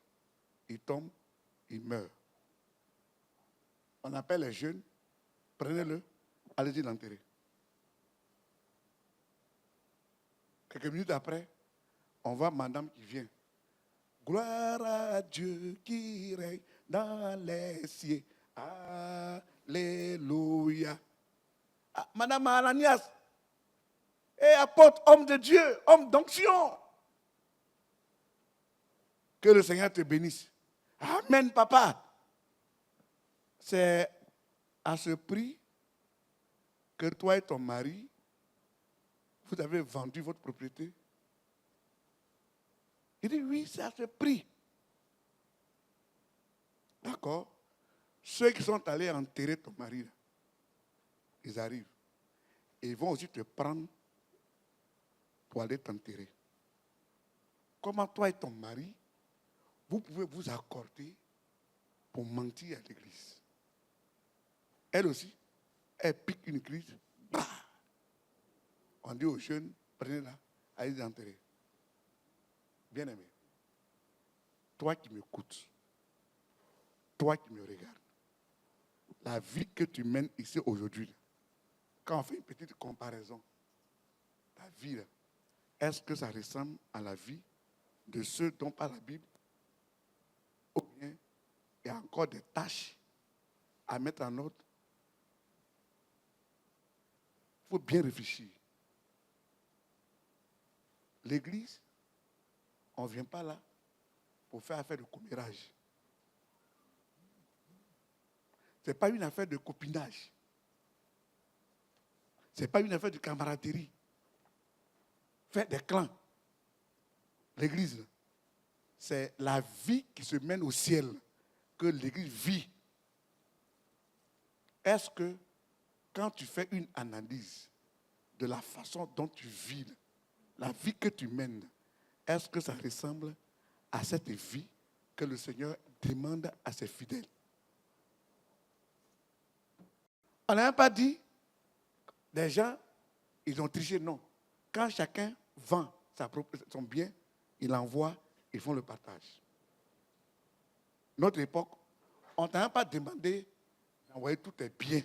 il tombe, il meurt. On appelle les jeunes, prenez-le, allez-y l'enterrer. Quelques minutes après, on voit madame qui vient. Gloire à Dieu qui règne dans les cieux. Alléluia. Ah, madame Ananias, et apôtre, homme de Dieu, homme d'onction. Que le Seigneur te bénisse. Amen, papa. C'est à ce prix que toi et ton mari, vous avez vendu votre propriété. Il dit, oui, c'est à ce prix. D'accord. Ceux qui sont allés enterrer ton mari, là, ils arrivent. Et ils vont aussi te prendre pour aller t'enterrer. Comment toi et ton mari, vous pouvez vous accorder pour mentir à l'église? Elle aussi, elle pique une église. Bah! On dit aux jeunes, prenez-la, allez enterrer. Bien-aimé, toi qui m'écoutes, toi qui me regardes, la vie que tu mènes ici aujourd'hui, quand on fait une petite comparaison, ta vie, là, est-ce que ça ressemble à la vie de ceux dont parle la Bible? Ou bien il y a encore des tâches à mettre en ordre? Il faut bien réfléchir. L'église, on ne vient pas là pour faire affaire de commérage. Ce n'est pas une affaire de copinage. Ce n'est pas une affaire de camaraderie. Faire des clans. L'église, c'est la vie qui se mène au ciel que l'église vit. Est-ce que quand tu fais une analyse de la façon dont tu vis, la vie que tu mènes, est-ce que ça ressemble à cette vie que le Seigneur demande à ses fidèles? On n'a même pas dit, les gens, ils ont triché, non. Quand chacun vend son bien, il envoie, ils font le partage. Notre époque, on ne t'a même pas demandé d'envoyer tous tes biens.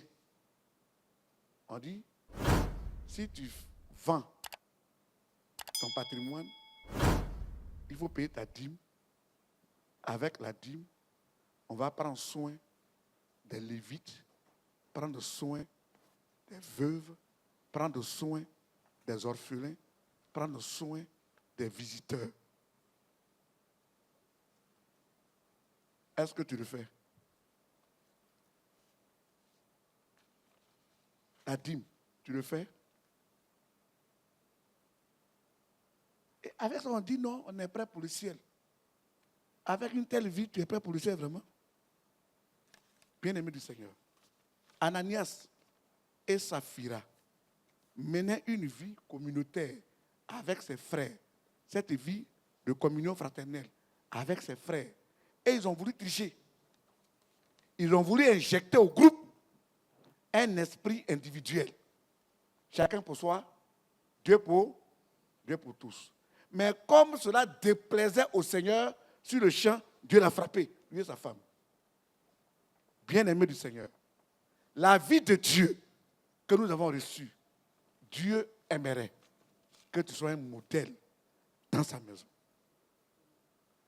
On dit, si tu vends ton patrimoine, il faut payer ta dîme. Avec la dîme, on va prendre soin des Lévites, prendre soin des veuves, prendre soin des orphelins, prendre soin des visiteurs. Est-ce que tu le fais? La dîme, tu le fais? Et avec ça, on dit non, on est prêt pour le ciel. Avec une telle vie, tu es prêt pour le ciel vraiment? Bien-aimé du Seigneur. Ananias et Saphira menaient une vie communautaire avec ses frères. Cette vie de communion fraternelle avec ses frères. Et ils ont voulu tricher. Ils ont voulu injecter au groupe un esprit individuel. Chacun pour soi, Dieu pour tous. Mais comme cela déplaisait au Seigneur sur le champ, Dieu l'a frappé, lui et sa femme. Bien-aimé du Seigneur, la vie de Dieu que nous avons reçue, Dieu aimerait que tu sois un modèle dans sa maison.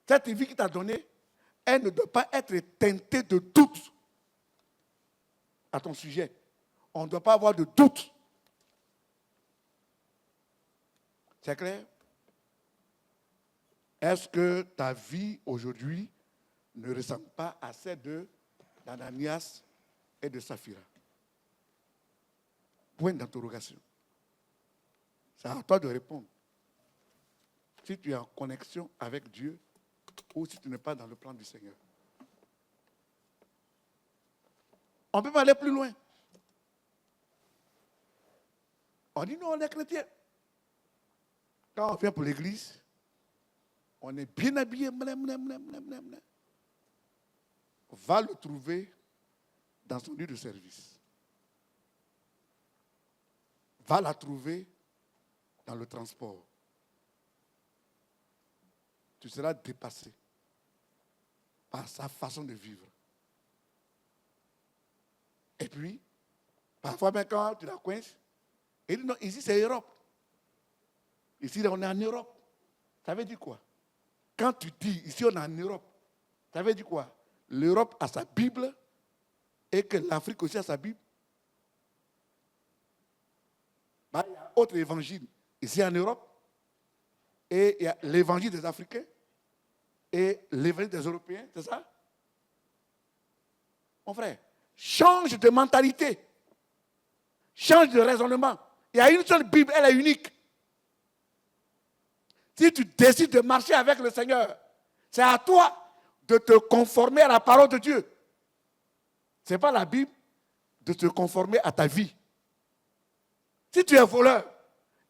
Cette vie qu'il t'a donnée, elle ne doit pas être teintée de doute à ton sujet. On ne doit pas avoir de doute. C'est clair? Est-ce que ta vie aujourd'hui ne ressemble pas à celle d'Ananias et de Saphira? Point d'interrogation. C'est à toi de répondre. Si tu es en connexion avec Dieu ou si tu n'es pas dans le plan du Seigneur. On peut pas aller plus loin. On dit non, on est chrétien. Quand on vient pour l'église, on est bien habillé. Va le trouver dans son lieu de service. Va la trouver dans le transport. Tu seras dépassé par sa façon de vivre. Et puis, parfois, même quand tu la coinces, il dit non, ici c'est Europe. Ici, on est en Europe. Ça veut dire quoi? Quand tu dis ici on est en Europe, ça veut dire quoi? L'Europe a sa Bible et que l'Afrique aussi a sa Bible. Il y a autre évangile ici en Europe. Et il y a l'évangile des Africains et l'évangile des Européens, c'est ça? Mon frère, change de mentalité. Change de raisonnement. Il y a une seule Bible, elle est unique. Si tu décides de marcher avec le Seigneur, c'est à toi de te conformer à la parole de Dieu. Ce n'est pas la Bible de te conformer à ta vie. Si tu es voleur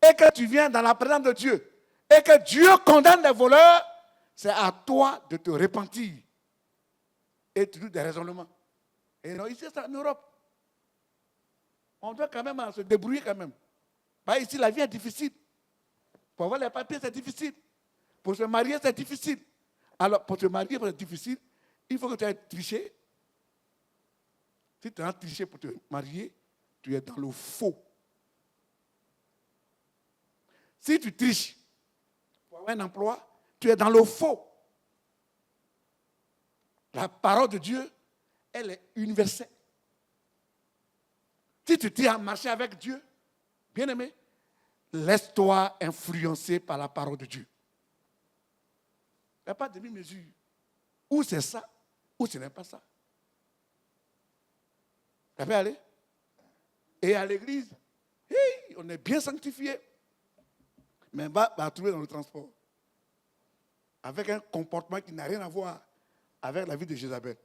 et que tu viens dans la présence de Dieu et que Dieu condamne les voleurs, c'est à toi de te repentir et de des raisonnements. Et non, ici, c'est en Europe. On doit quand même se débrouiller quand même. Ici, la vie est difficile. Pour avoir les papiers, c'est difficile. Pour se marier, c'est difficile. Alors, pour te marier, c'est difficile. Il faut que tu aies triché. Si tu as triché pour te marier, tu es dans le faux. Si tu triches pour avoir un emploi, tu es dans le faux. La parole de Dieu, elle est universelle. Si tu tiens à marcher avec Dieu, bien aimé, laisse-toi influencer par la parole de Dieu. Il n'y a pas de demi-mesure. Ou c'est ça, ou ce n'est pas ça. Ça peut aller. Et à l'église, hey, on est bien sanctifié. Mais on va trouver dans le transport. Avec un comportement qui n'a rien à voir avec la vie de Jézabel.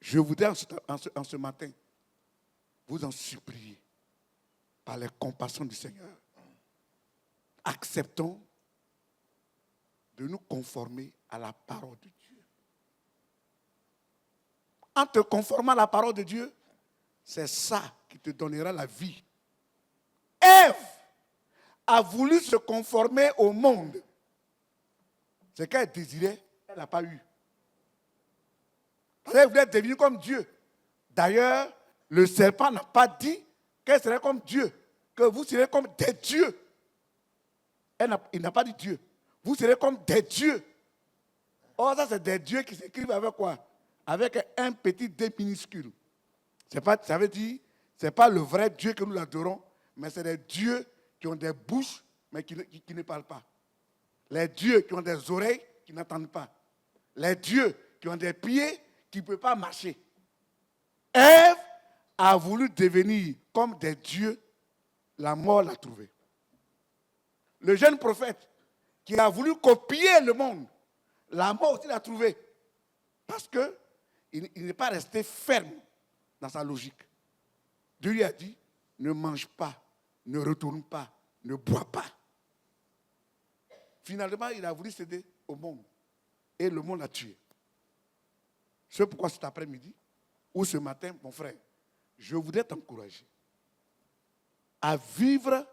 Je voudrais en ce matin vous en supplier par les compassions du Seigneur. Acceptons de nous conformer à la parole de Dieu. En te conformant à la parole de Dieu, c'est ça qui te donnera la vie. Ève a voulu se conformer au monde. Ce qu'elle désirait, elle n'a pas eu. Elle voulait devenir comme Dieu. D'ailleurs, le serpent n'a pas dit qu'elle serait comme Dieu, que vous serez comme des dieux. Il n'a pas dit Dieu. Vous serez comme des dieux. Or, ça, c'est des dieux qui s'écrivent avec quoi? Avec un petit D minuscule. Ça veut dire, ce n'est pas le vrai Dieu que nous adorons, mais c'est des dieux qui ont des bouches, mais qui ne parlent pas. Les dieux qui ont des oreilles, qui n'entendent pas. Les dieux qui ont des pieds, qui ne peuvent pas marcher. Ève a voulu devenir comme des dieux, la mort l'a trouvé. Le jeune prophète qui a voulu copier le monde, la mort aussi l'a trouvé. Parce qu'il n'est pas resté ferme dans sa logique. Dieu lui a dit, ne mange pas, ne retourne pas, ne bois pas. Finalement, il a voulu céder au monde. Et le monde l'a tué. C'est pourquoi cet après-midi, ou ce matin, mon frère, je voudrais t'encourager à vivre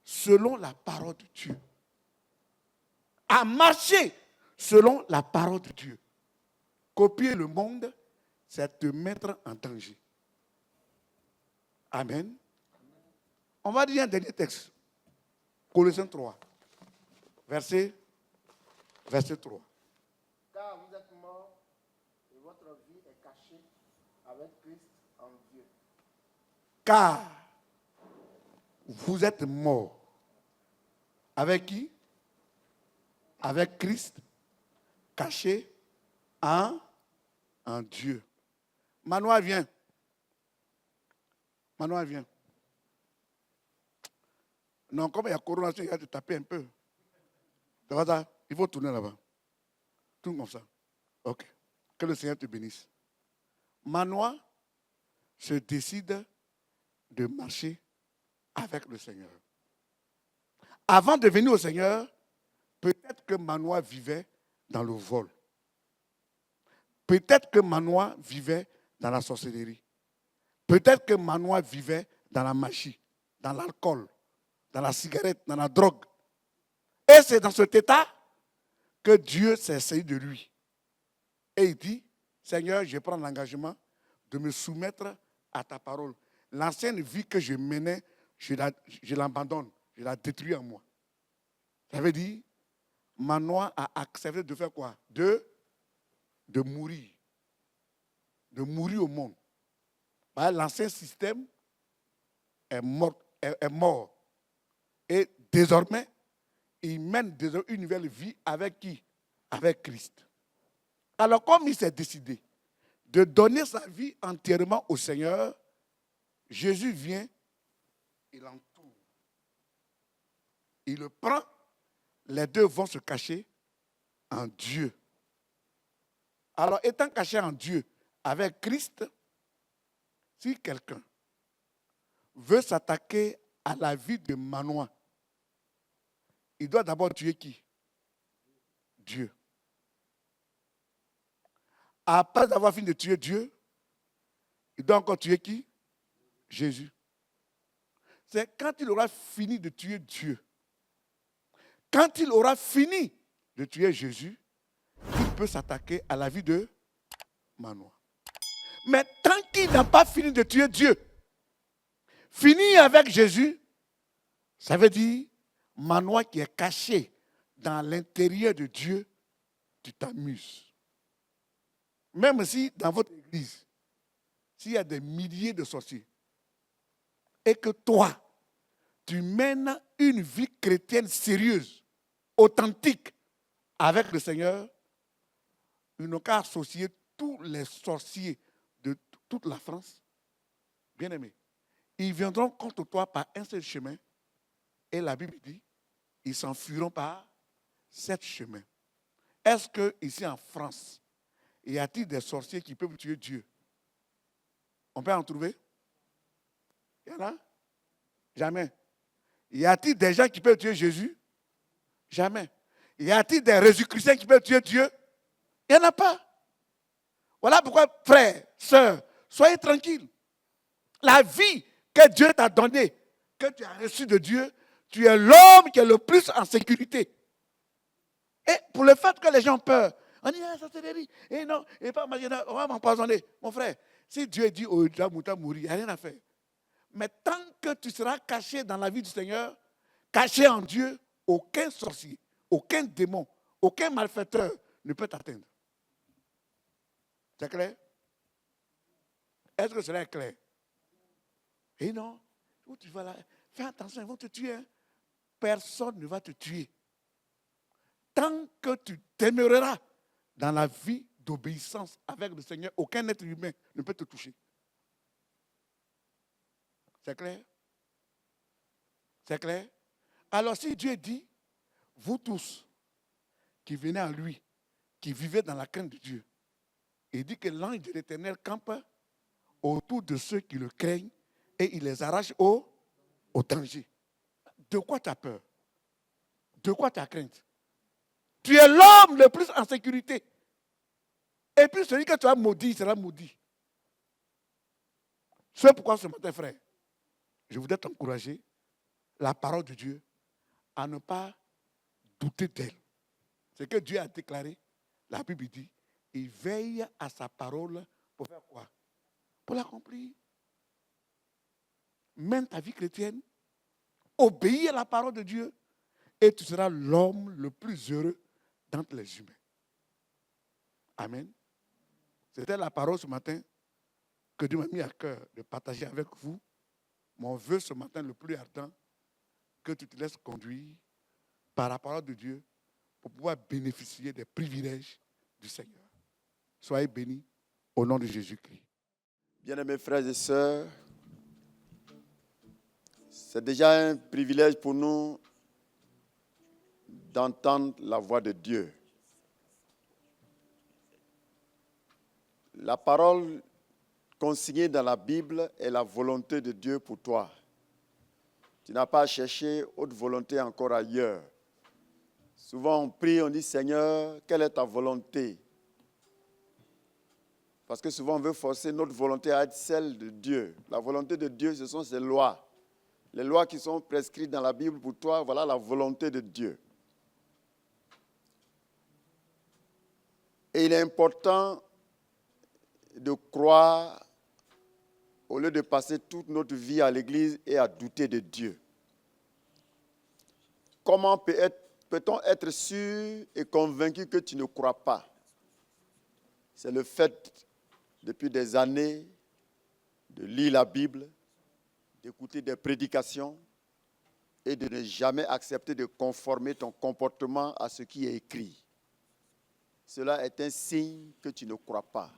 selon la parole de Dieu. À marcher selon la parole de Dieu. Copier le monde, c'est te mettre en danger. Amen. On va dire un dernier texte. Colossiens 3, verset 3. Car vous êtes morts et votre vie est cachée avec Christ en Dieu. Car vous êtes morts. Avec qui? Avec Christ, caché en Dieu. Manoa, viens. Manoa, viens. Non, comme il y a corona, il y a de taper un peu. Il faut tourner là-bas. Tourne comme ça. Ok. Que le Seigneur te bénisse. Manoa se décide de marcher avec le Seigneur. Avant de venir au Seigneur, peut-être que Manoa vivait dans le vol. Peut-être que Manoa vivait dans la sorcellerie. Peut-être que Manoa vivait dans la magie, dans l'alcool, dans la cigarette, dans la drogue. Et c'est dans cet état que Dieu s'est saisi de lui. Et il dit, Seigneur, je prends l'engagement de me soumettre à ta parole. L'ancienne vie que je menais, je l'abandonne, je la détruis en moi. Ça veut dire, Manoa a accepté de faire quoi? De mourir. De mourir au monde. L'ancien système est mort. Et désormais, il mène une nouvelle vie avec qui? Avec Christ. Alors, comme il s'est décidé de donner sa vie entièrement au Seigneur, Jésus vient, il l'entoure. Il le prend, les deux vont se cacher en Dieu. Alors, étant caché en Dieu avec Christ, si quelqu'un veut s'attaquer à la vie de Manoa, il doit d'abord tuer qui? Dieu. Après avoir fini de tuer Dieu, il doit encore tuer qui? Jésus. C'est quand il aura fini de tuer Dieu, quand il aura fini de tuer Jésus, il peut s'attaquer à la vie de Manoa. Mais tant qu'il n'a pas fini de tuer Dieu, fini avec Jésus, ça veut dire Manoa qui est caché dans l'intérieur de Dieu, tu t'amuses. Même si dans votre église, s'il y a des milliers de sorciers, et que toi, tu mènes une vie chrétienne sérieuse, authentique, avec le Seigneur, ils n'ont qu'à associer tous les sorciers de toute la France. Bien aimé, ils viendront contre toi par un seul chemin, et la Bible dit, ils s'enfuiront par 7 chemins. Est-ce qu'ici en France, y a-t-il des sorciers qui peuvent tuer Dieu? On peut en trouver? Il y en a? Jamais. Y a-t-il des gens qui peuvent tuer Jésus? Jamais. Y a-t-il des Jésus-Chrétiens qui peuvent tuer Dieu? Il n'y en a pas. Voilà pourquoi, frères, sœurs, soyez tranquilles. La vie que Dieu t'a donnée, que tu as reçue de Dieu, tu es l'homme qui est le plus en sécurité. Et pour le fait que les gens ont peur, on dit, ça c'est des riz. Et non, et pas, on va m'empoisonner. Mon frère, si Dieu dit, oh, tu vas mourir, il n'y a rien à faire. Mais tant que tu seras caché dans la vie du Seigneur, caché en Dieu, aucun sorcier, aucun démon, aucun malfaiteur ne peut t'atteindre. C'est clair? Est-ce que cela est clair? Et non, où tu vas là, fais attention, ils vont te tuer. Hein. Personne ne va te tuer. Tant que tu demeureras dans la vie d'obéissance avec le Seigneur, aucun être humain ne peut te toucher. C'est clair? C'est clair? Alors si Dieu dit, vous tous qui venez à lui, qui vivez dans la crainte de Dieu, il dit que l'ange de l'Éternel campe autour de ceux qui le craignent et il les arrache au danger. De quoi tu as peur? De quoi tu as crainte? Tu es l'homme le plus en sécurité. Et puis celui que tu as maudit, il sera maudit. C'est pourquoi ce matin, frère, je voudrais t'encourager, la parole de Dieu, à ne pas douter d'elle. Ce que Dieu a déclaré, la Bible dit, il veille à sa parole pour faire quoi? Pour l'accomplir. Mène ta vie chrétienne, obéis à la parole de Dieu et tu seras l'homme le plus heureux d'entre les humains. Amen. C'était la parole ce matin que Dieu m'a mis à cœur de partager avec vous. Mon vœu ce matin le plus ardent, que tu te laisses conduire par la parole de Dieu pour pouvoir bénéficier des privilèges du Seigneur. Soyez bénis au nom de Jésus-Christ. Bien-aimés frères et sœurs, c'est déjà un privilège pour nous d'entendre la voix de Dieu. La parole consignée dans la Bible est la volonté de Dieu pour toi. Tu n'as pas à chercher autre volonté encore ailleurs. Souvent on prie, on dit Seigneur, quelle est ta volonté? Parce que souvent on veut forcer notre volonté à être celle de Dieu. La volonté de Dieu, ce sont ses lois. Les lois qui sont prescrites dans la Bible pour toi, voilà la volonté de Dieu. Et il est important de croire au lieu de passer toute notre vie à l'église et à douter de Dieu. Comment peut-on être sûr et convaincu que tu ne crois pas? C'est le fait, depuis des années, de lire la Bible, d'écouter des prédications et de ne jamais accepter de conformer ton comportement à ce qui est écrit. Cela est un signe que tu ne crois pas.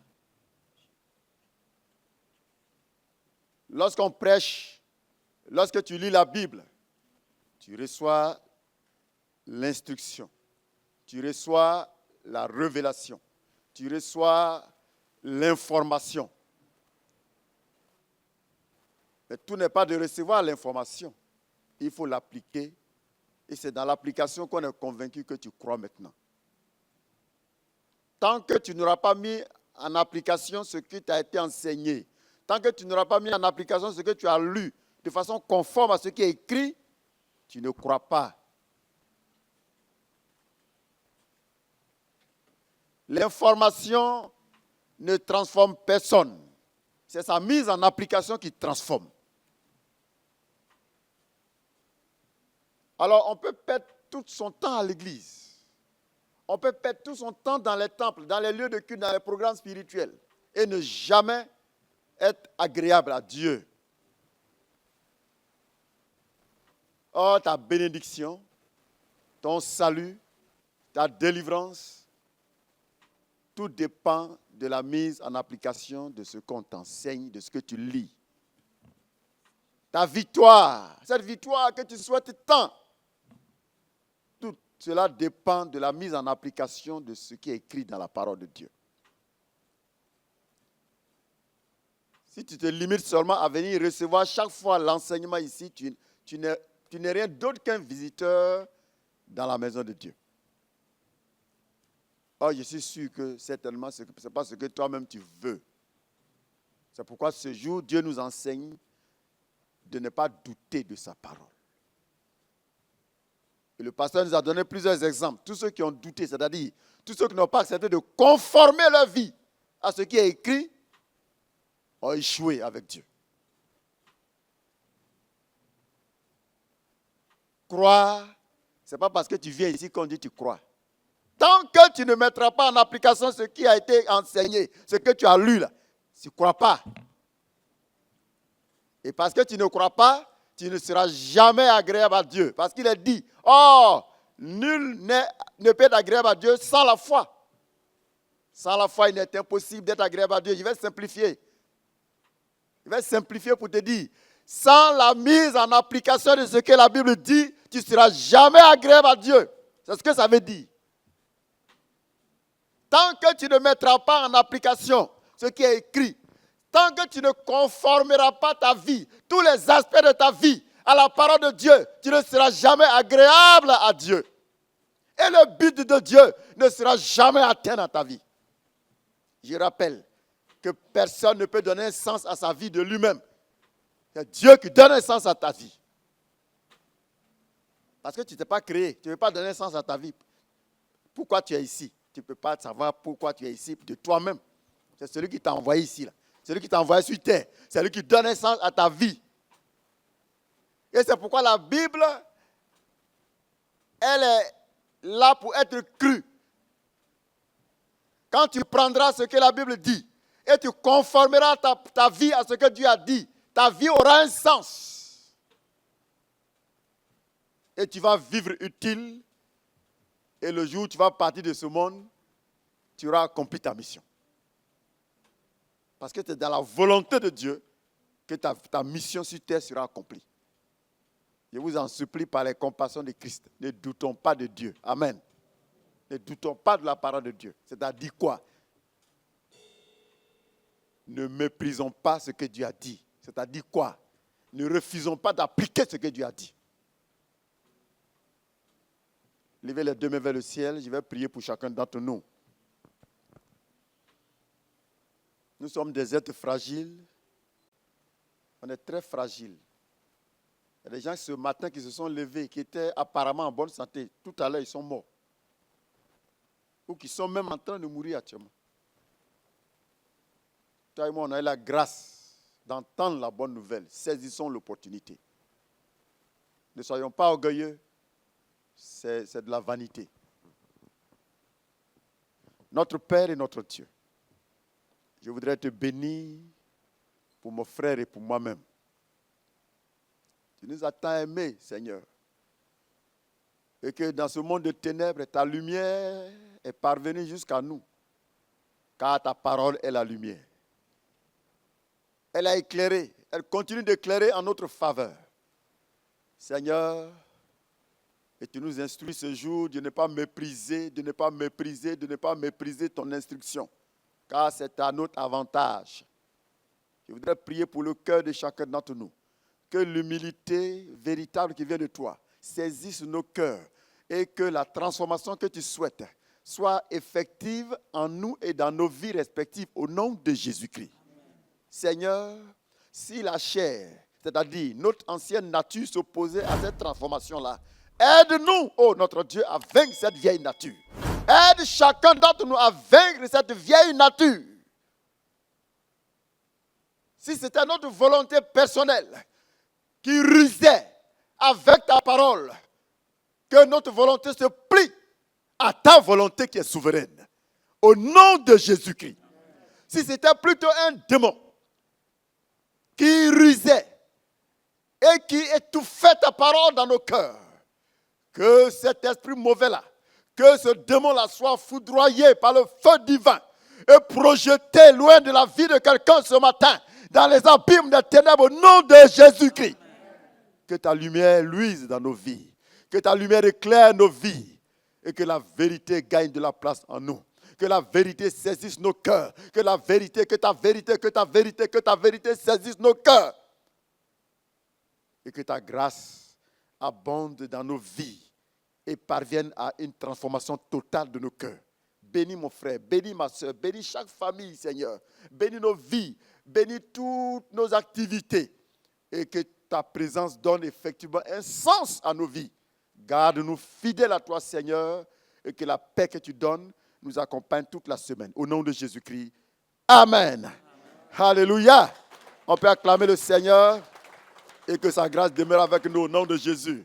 Lorsqu'on prêche, lorsque tu lis la Bible, tu reçois l'instruction, tu reçois la révélation, tu reçois l'information. Mais tout n'est pas de recevoir l'information. Il faut l'appliquer. Et c'est dans l'application qu'on est convaincu que tu crois maintenant. Tant que tu n'auras pas mis en application ce qui t'a été enseigné, tant que tu n'auras pas mis en application ce que tu as lu de façon conforme à ce qui est écrit, tu ne crois pas. L'information ne transforme personne. C'est sa mise en application qui transforme. Alors, on peut perdre tout son temps à l'église. On peut perdre tout son temps dans les temples, dans les lieux de culte, dans les programmes spirituels et ne jamais être agréable à Dieu. Oh, ta bénédiction, ton salut, ta délivrance, tout dépend de la mise en application de ce qu'on t'enseigne, de ce que tu lis. Ta victoire, cette victoire que tu souhaites tant, tout cela dépend de la mise en application de ce qui est écrit dans la parole de Dieu. Si tu te limites seulement à venir recevoir chaque fois l'enseignement ici, tu n'es rien d'autre qu'un visiteur dans la maison de Dieu. Oh, je suis sûr que certainement ce n'est pas ce que toi-même tu veux. C'est pourquoi ce jour, Dieu nous enseigne de ne pas douter de sa parole. Et le pasteur nous a donné plusieurs exemples. Tous ceux qui ont douté, c'est-à-dire tous ceux qui n'ont pas accepté de conformer leur vie à ce qui est écrit, ont échoué avec Dieu. Croire, ce n'est pas parce que tu viens ici qu'on dit tu crois. Tant que tu ne mettras pas en application ce qui a été enseigné, ce que tu as lu là, tu ne crois pas. Et parce que tu ne crois pas, tu ne seras jamais agréable à Dieu. Parce qu'il est dit, oh, nul ne peut être agréable à Dieu sans la foi. Sans la foi, il est impossible d'être agréable à Dieu. Je vais simplifier. Je vais simplifier pour te dire, sans la mise en application de ce que la Bible dit, tu ne seras jamais agréable à Dieu. C'est ce que ça veut dire. Tant que tu ne mettras pas en application ce qui est écrit, tant que tu ne conformeras pas ta vie, tous les aspects de ta vie à la parole de Dieu, tu ne seras jamais agréable à Dieu. Et le but de Dieu ne sera jamais atteint dans ta vie. Je rappelle que personne ne peut donner un sens à sa vie de lui-même. C'est Dieu qui donne un sens à ta vie. Parce que tu ne t'es pas créé, tu ne peux pas donner un sens à ta vie. Pourquoi tu es ici? Tu ne peux pas savoir pourquoi tu es ici de toi-même. C'est celui qui t'a envoyé ici. Là. Celui qui t'a envoyé sur terre. C'est lui qui donne un sens à ta vie. Et c'est pourquoi la Bible, elle est là pour être crue. Quand tu prendras ce que la Bible dit et tu conformeras ta vie à ce que Dieu a dit, ta vie aura un sens. Et tu vas vivre utile. Et le jour où tu vas partir de ce monde, tu auras accompli ta mission. Parce que c'est dans la volonté de Dieu que ta mission sur terre sera accomplie. Je vous en supplie par les compassions de Christ. Ne doutons pas de Dieu. Amen. Ne doutons pas de la parole de Dieu. C'est-à-dire quoi? Ne méprisons pas ce que Dieu a dit. C'est-à-dire quoi? Ne refusons pas d'appliquer ce que Dieu a dit. Levez les deux mains vers le ciel. Je vais prier pour chacun d'entre nous. Nous sommes des êtres fragiles. On est très fragiles. Il y a des gens ce matin qui se sont levés, qui étaient apparemment en bonne santé. Tout à l'heure, ils sont morts. Ou qui sont même en train de mourir actuellement. Toi et moi, on a eu la grâce d'entendre la bonne nouvelle. Saisissons l'opportunité. Ne soyons pas orgueilleux. C'est de la vanité. Notre Père et notre Dieu, je voudrais te bénir pour mon frère et pour moi-même. Tu nous as tant aimés, Seigneur. Et que dans ce monde de ténèbres, ta lumière est parvenue jusqu'à nous. Car ta parole est la lumière. Elle a éclairé, elle continue d'éclairer en notre faveur. Seigneur, et tu nous instruis ce jour de ne pas mépriser, de ne pas mépriser ton instruction. Car c'est à notre avantage. Je voudrais prier pour le cœur de chacun d'entre nous. Que l'humilité véritable qui vient de toi saisisse nos cœurs et que la transformation que tu souhaites soit effective en nous et dans nos vies respectives au nom de Jésus-Christ. Seigneur, si la chair, c'est-à-dire notre ancienne nature s'opposait à cette transformation-là, aide-nous, oh notre Dieu, à vaincre cette vieille nature. Aide chacun d'entre nous à vaincre cette vieille nature. Si c'était notre volonté personnelle qui rusait avec ta parole, que notre volonté se plie à ta volonté qui est souveraine. Au nom de Jésus-Christ. Si c'était plutôt un démon qui rusait et qui étouffait ta parole dans nos cœurs, que cet esprit mauvais-là, que ce démon-là soit foudroyé par le feu divin et projeté loin de la vie de quelqu'un ce matin, dans les abîmes des ténèbres, au nom de Jésus-Christ. Que ta lumière luise dans nos vies, que ta lumière éclaire nos vies et que la vérité gagne de la place en nous. Que la vérité saisisse nos cœurs, que ta vérité saisisse nos cœurs. Et que ta grâce abonde dans nos vies et parvienne à une transformation totale de nos cœurs. Bénis mon frère, bénis ma soeur, bénis chaque famille, Seigneur. Bénis nos vies, bénis toutes nos activités. Et que ta présence donne effectivement un sens à nos vies. Garde-nous fidèles à toi, Seigneur, et que la paix que tu donnes nous accompagne toute la semaine. Au nom de Jésus-Christ. Amen. Amen. Alléluia. On peut acclamer le Seigneur et que sa grâce demeure avec nous au nom de Jésus.